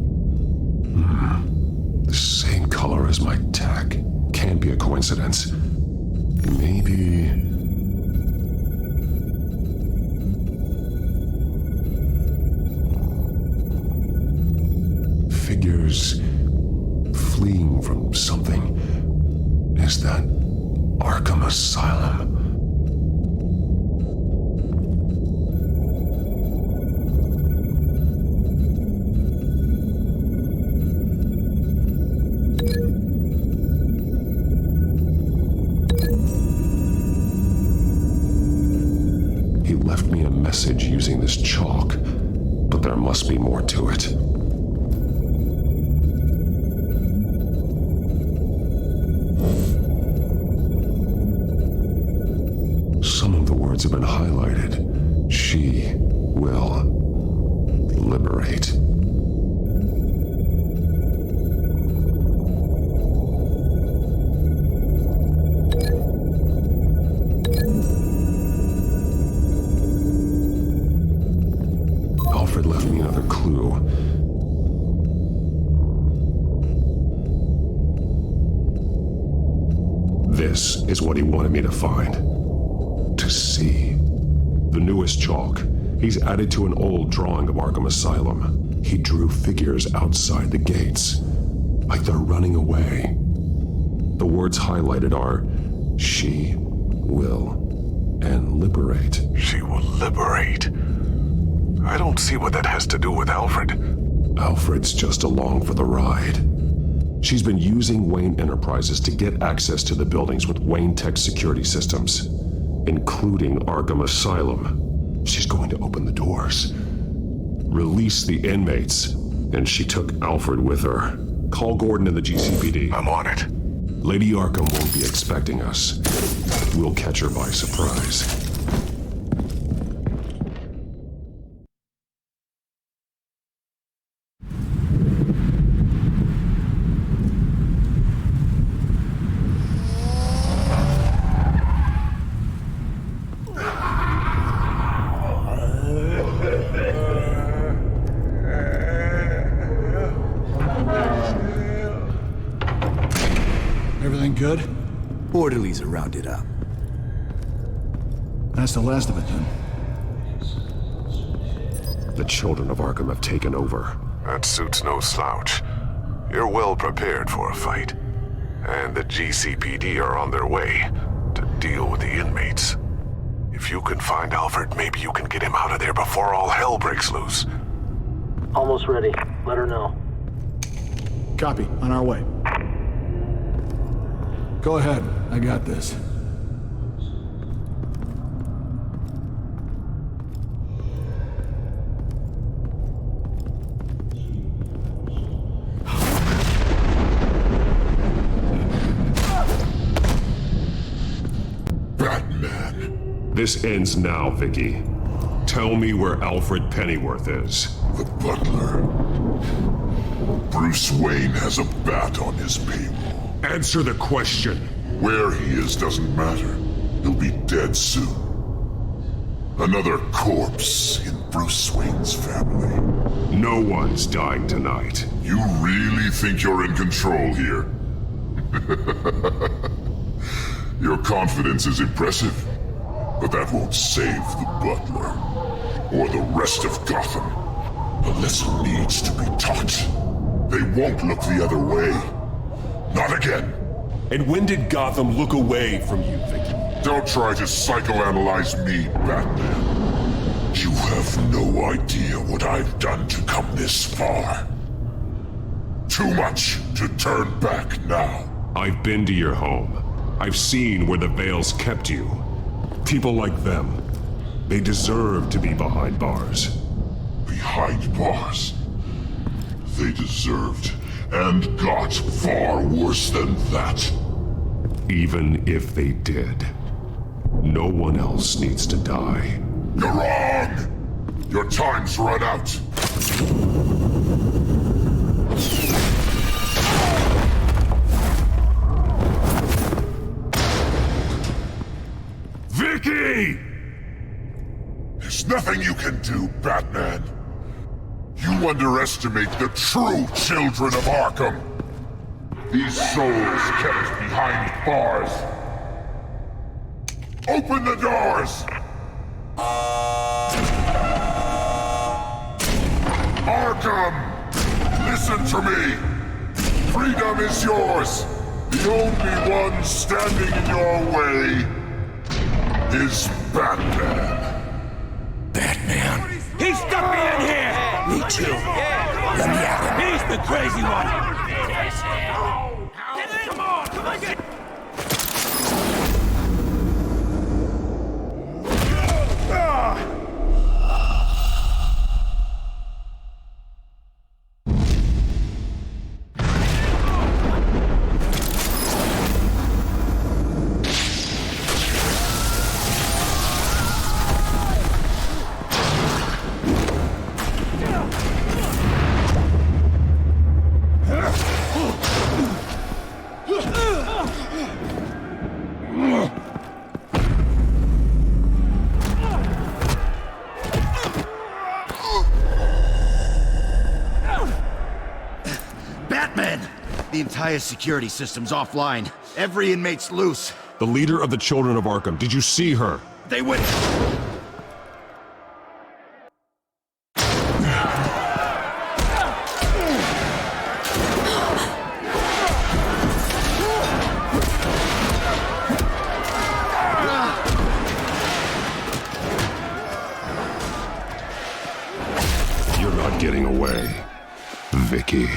The same color as my tag. Can't be a coincidence. Maybe... figures fleeing from something. Is that Arkham Asylum? Message using this chalk, but there must be more to it. Some of the words have been highlighted. She will liberate. Left me another clue. This is what he wanted me to find. To see. The newest chalk. He's added to an old drawing of Arkham Asylum. He drew figures outside the gates. Like they're running away. The words highlighted are, she will and liberate. She will liberate? I don't see what that has to do with Alfred. Alfred's just along for the ride. She's been using Wayne Enterprises to get access to the buildings with Wayne Tech security systems, including Arkham Asylum. She's going to open the doors, release the inmates, and she took Alfred with her. Call Gordon and the GCPD. I'm on it. Lady Arkham won't be expecting us. We'll catch her by surprise. Everything good? Orderlies are rounded up. That's the last of it, then. The children of Arkham have taken over. That suit's no slouch. You're well prepared for a fight. And the GCPD are on their way to deal with the inmates. If you can find Alfred, maybe you can get him out of there before all hell breaks loose. Almost ready. Let her know. Copy. On our way. Go ahead. I got this. This ends now, Vicky. Tell me where Alfred Pennyworth is. The butler. Bruce Wayne has a bat on his payroll. Answer the question. Where he is doesn't matter. He'll be dead soon. Another corpse in Bruce Wayne's family. No one's dying tonight. You really think you're in control here? Your confidence is impressive. But that won't save the butler, or the rest of Gotham. A lesson needs to be taught. They won't look the other way. Not again. And when did Gotham look away from you, Vicky? Don't try to psychoanalyze me, Batman. You have no idea what I've done to come this far. Too much to turn back now. I've been to your home. I've seen where the Veils kept you. People like them, they deserve to be behind bars. Behind bars? They deserved and got far worse than that. Even if they did, no one else needs to die. You're wrong! Your time's run out. Vicky! There's nothing you can do, Batman. You underestimate the true children of Arkham. These souls kept behind bars. Open the doors! Arkham! Listen to me! Freedom is yours! The only one standing in your way is Batman. Batman. He stuck me in here! Me too. Let me at him. He's the crazy one! Come on, get... The entire security system's offline. Every inmate's loose. The leader of the Children of Arkham, did you see her? They went... You're not getting away, Vicky.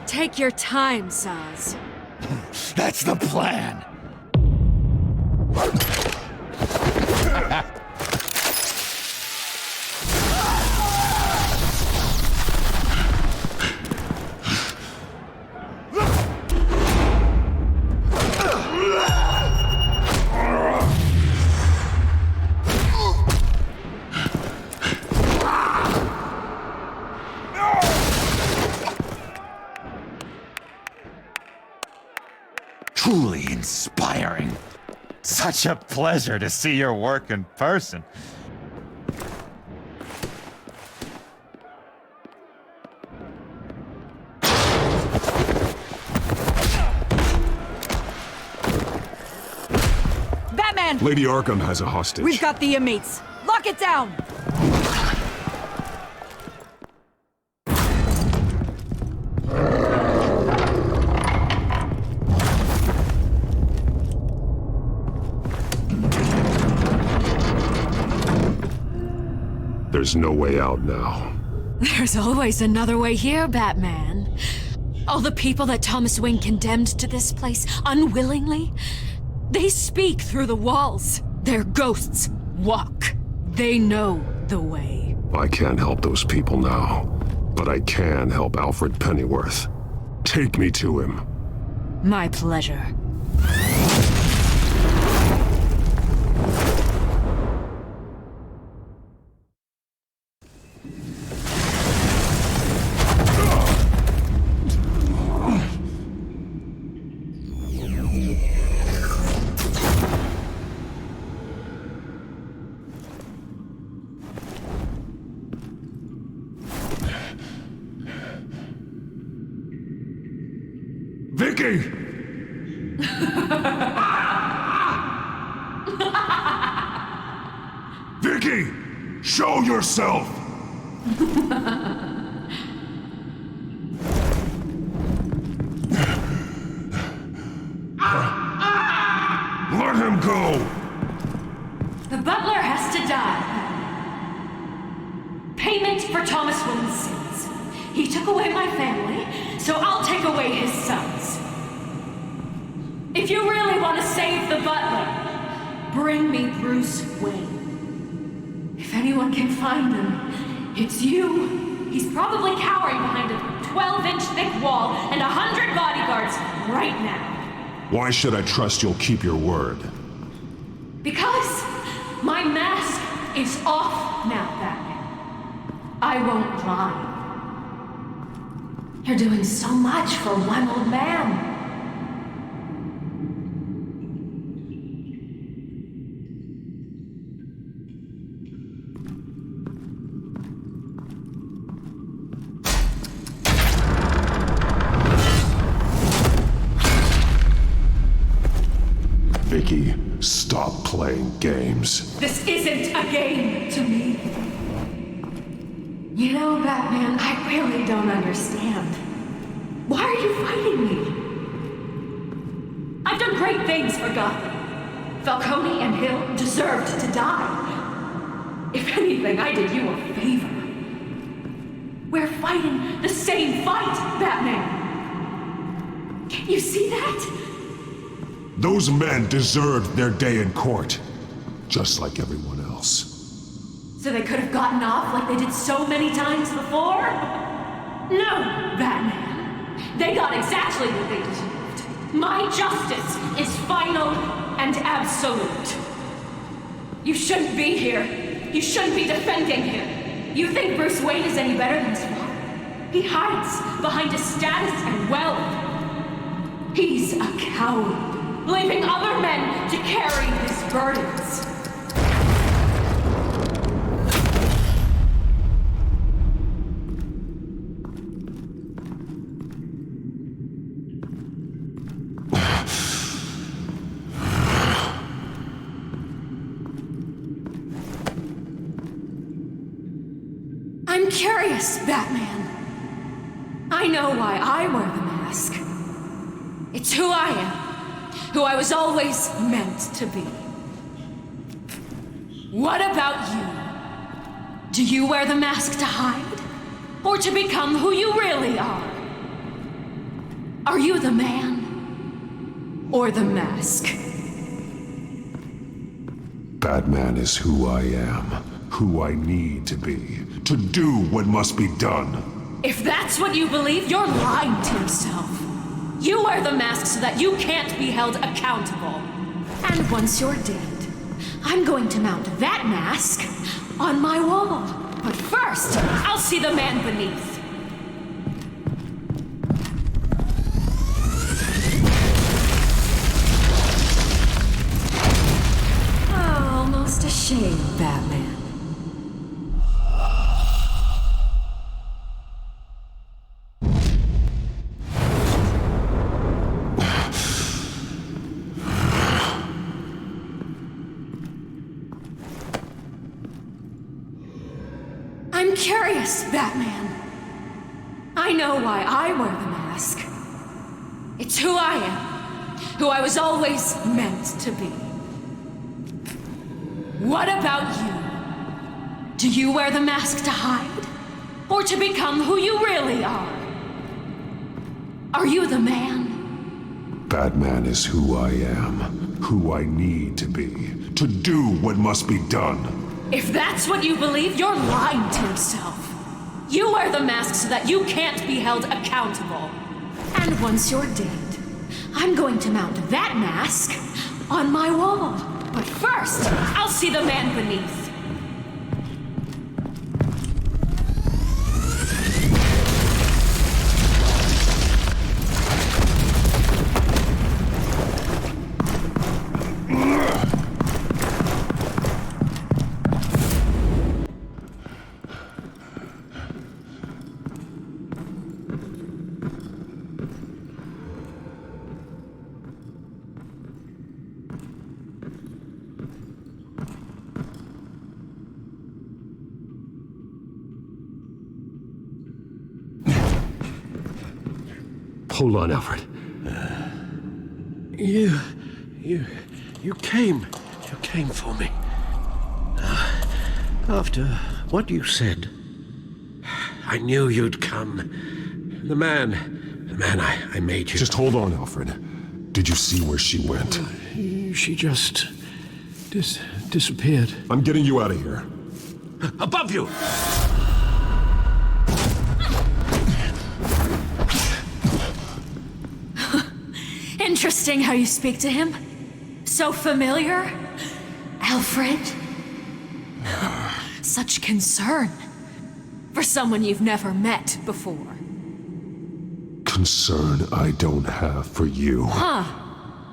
Take your time, Saz. That's the plan. Truly inspiring. Such a pleasure to see your work in person. Batman! Lady Arkham has a hostage. We've got the inmates. Lock it down! There's no way out now. There's always another way here, Batman. All the people that Thomas Wayne condemned to this place unwillingly, they speak through the walls. Their ghosts walk. They know the way. I can't help those people now, but I can help Alfred Pennyworth. Take me to him. My pleasure. Vicky! Vicky! Show yourself! Let him go! The butler has to die. Payment for Thomas Wayne's sins. He took away my family, so I'll take away his sons. If you really want to save the butler, bring me Bruce Wayne. If anyone can find him, it's you. He's probably cowering behind a 12-inch thick wall and 100 bodyguards right now. Why should I trust you'll keep your word? Because my mask is off now, Batman. I won't lie. You're doing so much for one old man. Vicky, stop playing games. This isn't a game to me. You know, Batman, I really don't understand. Why are you fighting me? I've done great things for Gotham. Falcone and Hill deserved to die. If anything, I did you a favor. We're fighting the same fight, Batman. Can't you see that? Those men deserved their day in court, just like everyone else. So they could have gotten off like they did so many times before? No, Batman. They got exactly what they deserved. My justice is final and absolute. You shouldn't be here. You shouldn't be defending him. You think Bruce Wayne is any better than his father? He hides behind his status and wealth. He's a coward, leaving other men to carry his burdens. I'm curious, Batman. I know why I wear the mask. It's who I am, who I was always meant to be. What about you? Do you wear the mask to hide, or to become who you really are? Are you the man, or the mask? Batman is who I am, who I need to be, to do what must be done. If that's what you believe, you're lying to yourself. You wear the mask so that you can't be held accountable. And once you're dead, I'm going to mount that mask on my wall. But first, I'll see the man beneath. Almost a shame, Batman. I'm curious, Batman. I know why I wear the mask. It's who I am, who I was always meant to be. What about you? Do you wear the mask to hide, or to become who you really are? Are you the man? Batman is who I am, who I need to be, to do what must be done. If that's what you believe, you're lying to yourself. You wear the mask so that you can't be held accountable. And once you're dead, I'm going to mount that mask on my wall. But first, I'll see the man beneath. Hold on, Alfred. You came for me. After what you said, I knew you'd come. The man I made you. Just hold on, Alfred. Did you see where she went? She just disappeared. I'm getting you out of here. Above you! Interesting how you speak to him. So familiar. Alfred. Such concern. For someone you've never met before. Concern I don't have for you. Huh.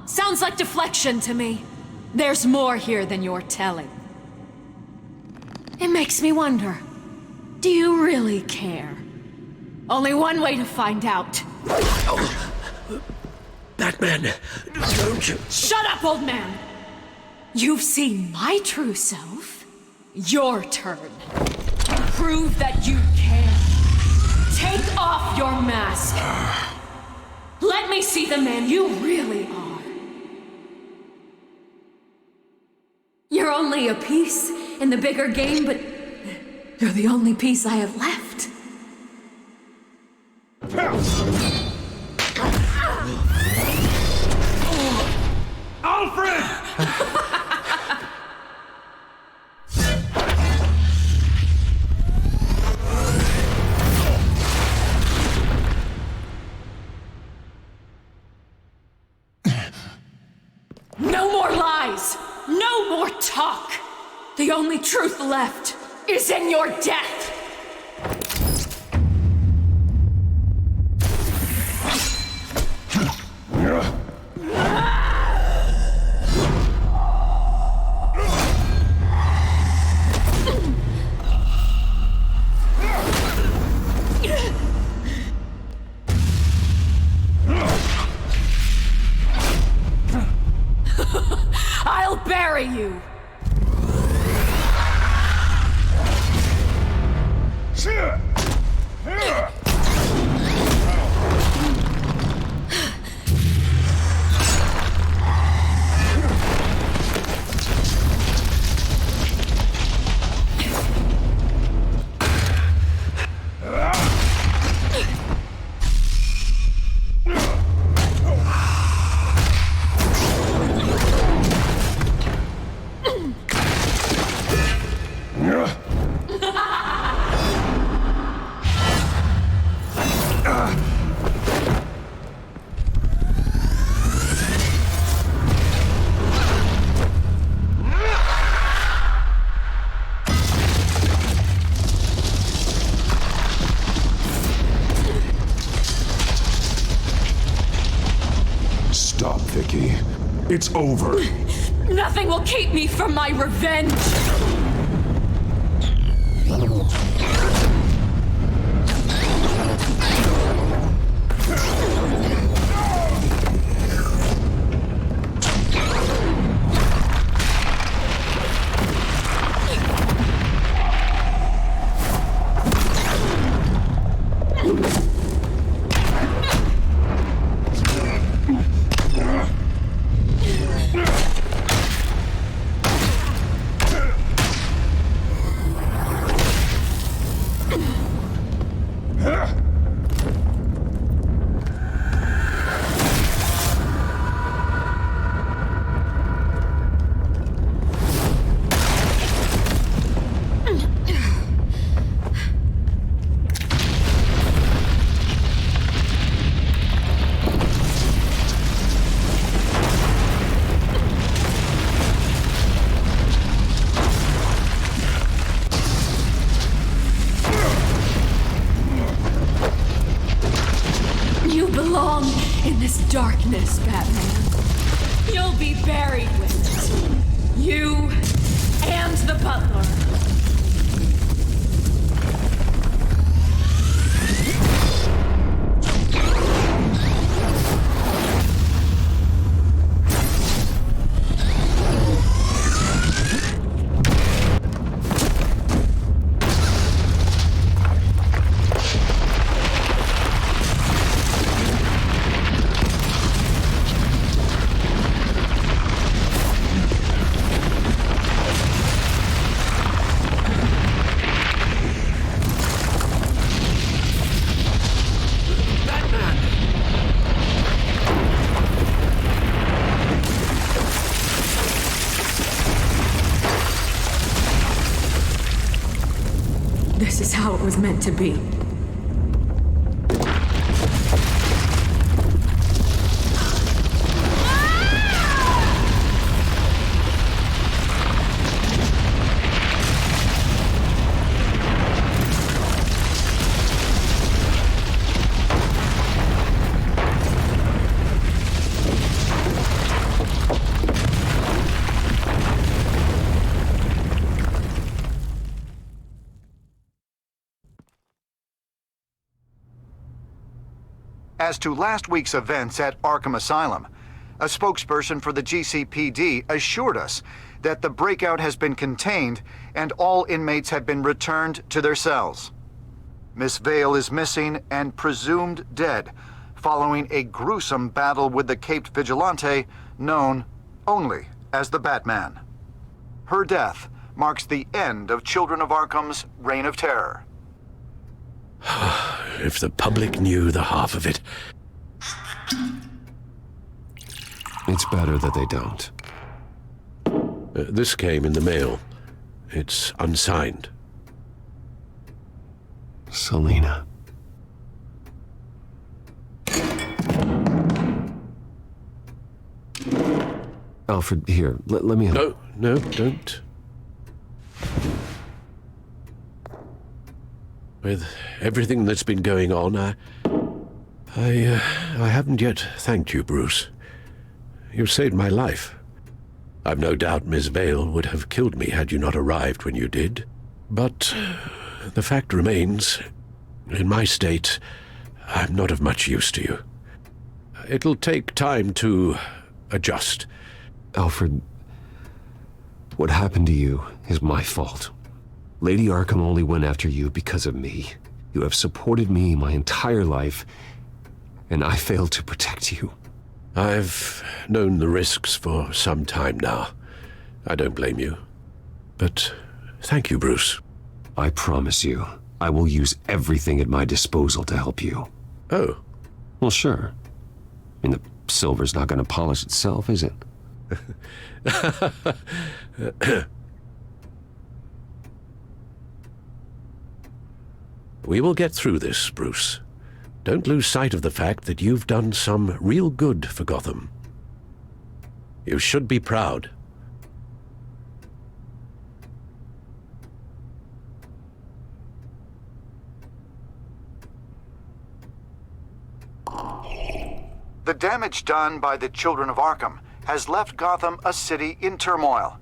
Sounds like deflection to me. There's more here than you're telling. It makes me wonder. Do you really care? Only one way to find out. Batman, don't you... Shut up, old man! You've seen my true self. Your turn. Prove that you can. Take off your mask. Let me see the man you really are. You're only a piece in the bigger game, but you're the only piece I have left. Alfred! No more lies! No more talk! The only truth left is in your death! I'll bury you! Stop, Vicky. It's over. Nothing will keep me from my revenge! Darkness, Batman. You'll be buried with it. You and the butler. This is how it was meant to be. As to last week's events at Arkham Asylum, a spokesperson for the GCPD assured us that the breakout has been contained and all inmates have been returned to their cells. Miss Vale is missing and presumed dead following a gruesome battle with the caped vigilante known only as the Batman. Her death marks the end of Children of Arkham's reign of terror. If the public knew the half of it. It's better that they don't. This came in the mail. It's unsigned. Selina. Alfred, here, let me... No, don't. With everything that's been going on, I haven't yet thanked you, Bruce. You've saved my life. I've no doubt Miss Vale would have killed me had you not arrived when you did. But the fact remains, in my state, I'm not of much use to you. It'll take time to adjust. Alfred, what happened to you is my fault. Lady Arkham only went after you because of me. You have supported me my entire life, and I failed to protect you. I've known the risks for some time now. I don't blame you. But thank you, Bruce. I promise you, I will use everything at my disposal to help you. Oh. Well, sure. I mean, the silver's not going to polish itself, is it? We will get through this, Bruce. Don't lose sight of the fact that you've done some real good for Gotham. You should be proud. The damage done by the Children of Arkham has left Gotham a city in turmoil.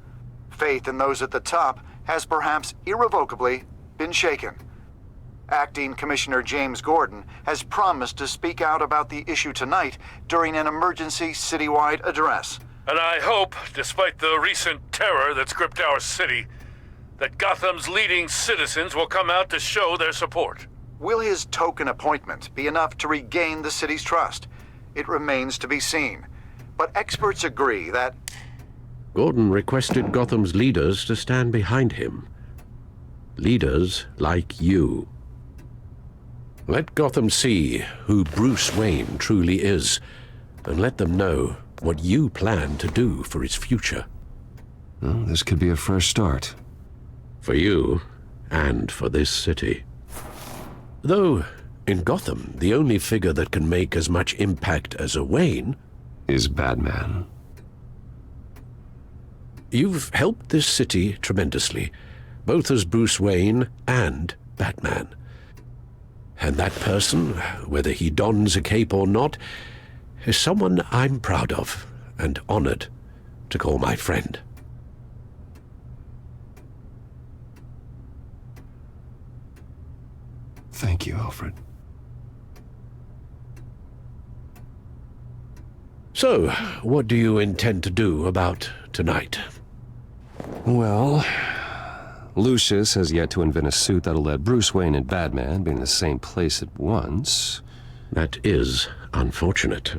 Faith in those at the top has perhaps irrevocably been shaken. Acting Commissioner James Gordon has promised to speak out about the issue tonight during an emergency citywide address. And I hope, despite the recent terror that's gripped our city, that Gotham's leading citizens will come out to show their support. Will his token appointment be enough to regain the city's trust? It remains to be seen. But experts agree that... Gordon requested Gotham's leaders to stand behind him. Leaders like you. Let Gotham see who Bruce Wayne truly is, and let them know what you plan to do for its future. Well, this could be a fresh start. For you, and for this city. Though, in Gotham, the only figure that can make as much impact as a Wayne... is Batman. You've helped this city tremendously, both as Bruce Wayne and Batman. And that person, whether he dons a cape or not, is someone I'm proud of and honored to call my friend. Thank you, Alfred. So, what do you intend to do about tonight? Well, Lucius has yet to invent a suit that'll let Bruce Wayne and Batman be in the same place at once. That is unfortunate.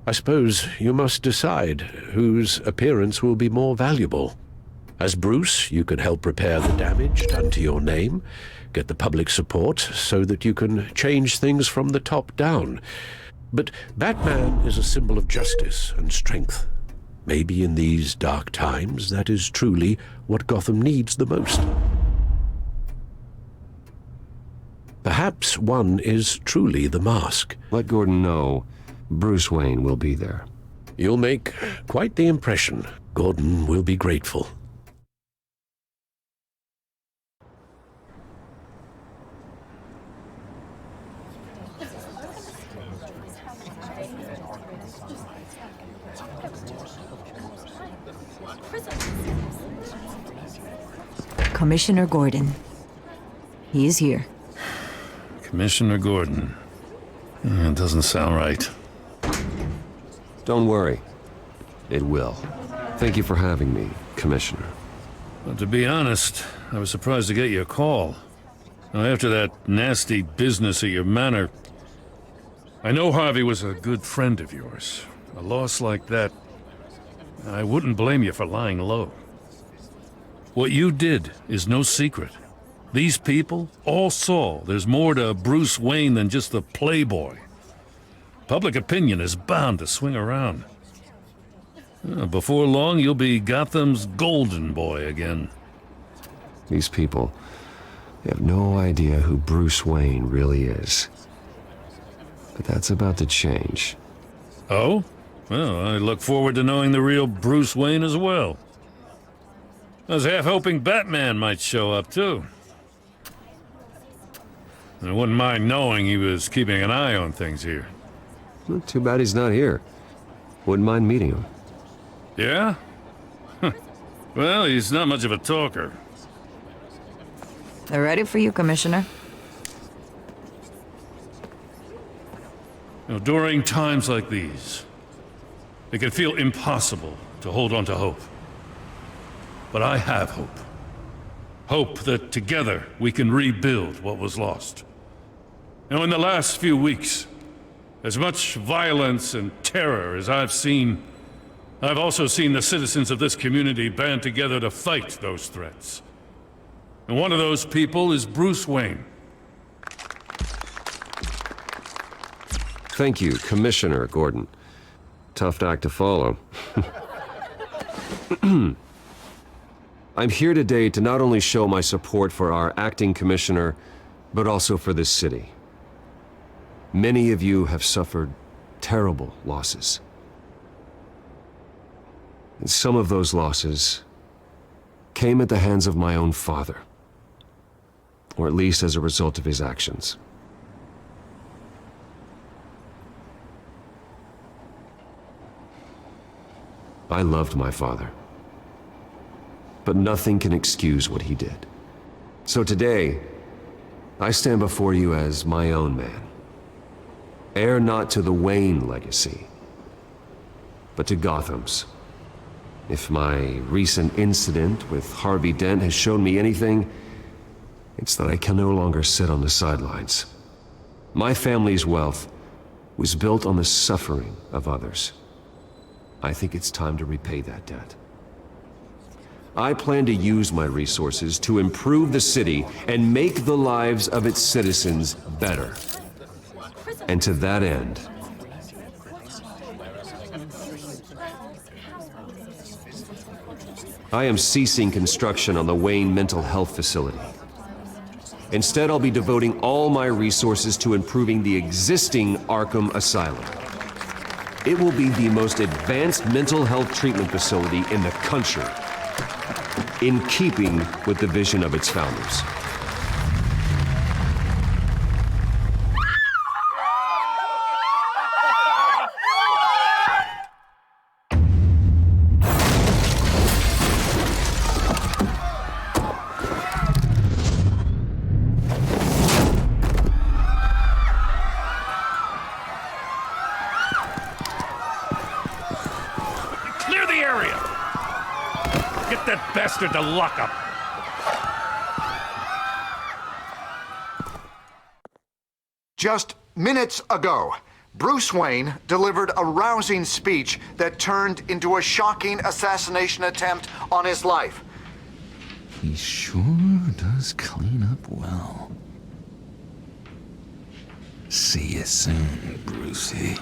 I suppose you must decide whose appearance will be more valuable. As Bruce, you can help repair the damage done to your name, get the public support so that you can change things from the top down. But Batman is a symbol of justice and strength. Maybe in these dark times, that is truly what Gotham needs the most. Perhaps one is truly the mask. Let Gordon know Bruce Wayne will be there. You'll make quite the impression. Gordon will be grateful. Commissioner Gordon. He is here. Commissioner Gordon. It doesn't sound right. Don't worry. It will. Thank you for having me, Commissioner. Well, to be honest, I was surprised to get your call. Now, after that nasty business at your manor, I know Harvey was a good friend of yours. A loss like that, I wouldn't blame you for lying low. What you did is no secret. These people all saw there's more to Bruce Wayne than just the playboy. Public opinion is bound to swing around. Before long, you'll be Gotham's golden boy again. These people, they have no idea who Bruce Wayne really is. But that's about to change. Oh? Well, I look forward to knowing the real Bruce Wayne as well. I was half hoping Batman might show up, too. I wouldn't mind knowing he was keeping an eye on things here. Well, too bad he's not here. Wouldn't mind meeting him. Yeah? Well, he's not much of a talker. They're ready for you, Commissioner. During times like these, it can feel impossible to hold on to hope. But I have hope. Hope that together we can rebuild what was lost. In the last few weeks, as much violence and terror as I've seen, I've also seen the citizens of this community band together to fight those threats. And one of those people is Bruce Wayne. Thank you, Commissioner Gordon. Tough act to follow. I'm here today to not only show my support for our acting commissioner, but also for this city. Many of you have suffered terrible losses. And some of those losses came at the hands of my own father, or at least as a result of his actions. I loved my father, but nothing can excuse what he did. So today, I stand before you as my own man, heir not to the Wayne legacy, but to Gotham's. If my recent incident with Harvey Dent has shown me anything, it's that I can no longer sit on the sidelines. My family's wealth was built on the suffering of others. I think it's time to repay that debt. I plan to use my resources to improve the city and make the lives of its citizens better. And to that end, I am ceasing construction on the Wayne Mental Health Facility. Instead, I'll be devoting all my resources to improving the existing Arkham Asylum. It will be the most advanced mental health treatment facility in the country, in keeping with the vision of its founders. Bastard to lock up. Just minutes ago, Bruce Wayne delivered a rousing speech that turned into a shocking assassination attempt on his life. He sure does clean up well. See you soon, Brucey.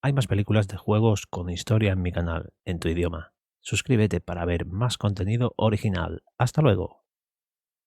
Hay más películas de juegos con historia en mi canal, en tu idioma. Suscríbete para ver más contenido original. ¡Hasta luego!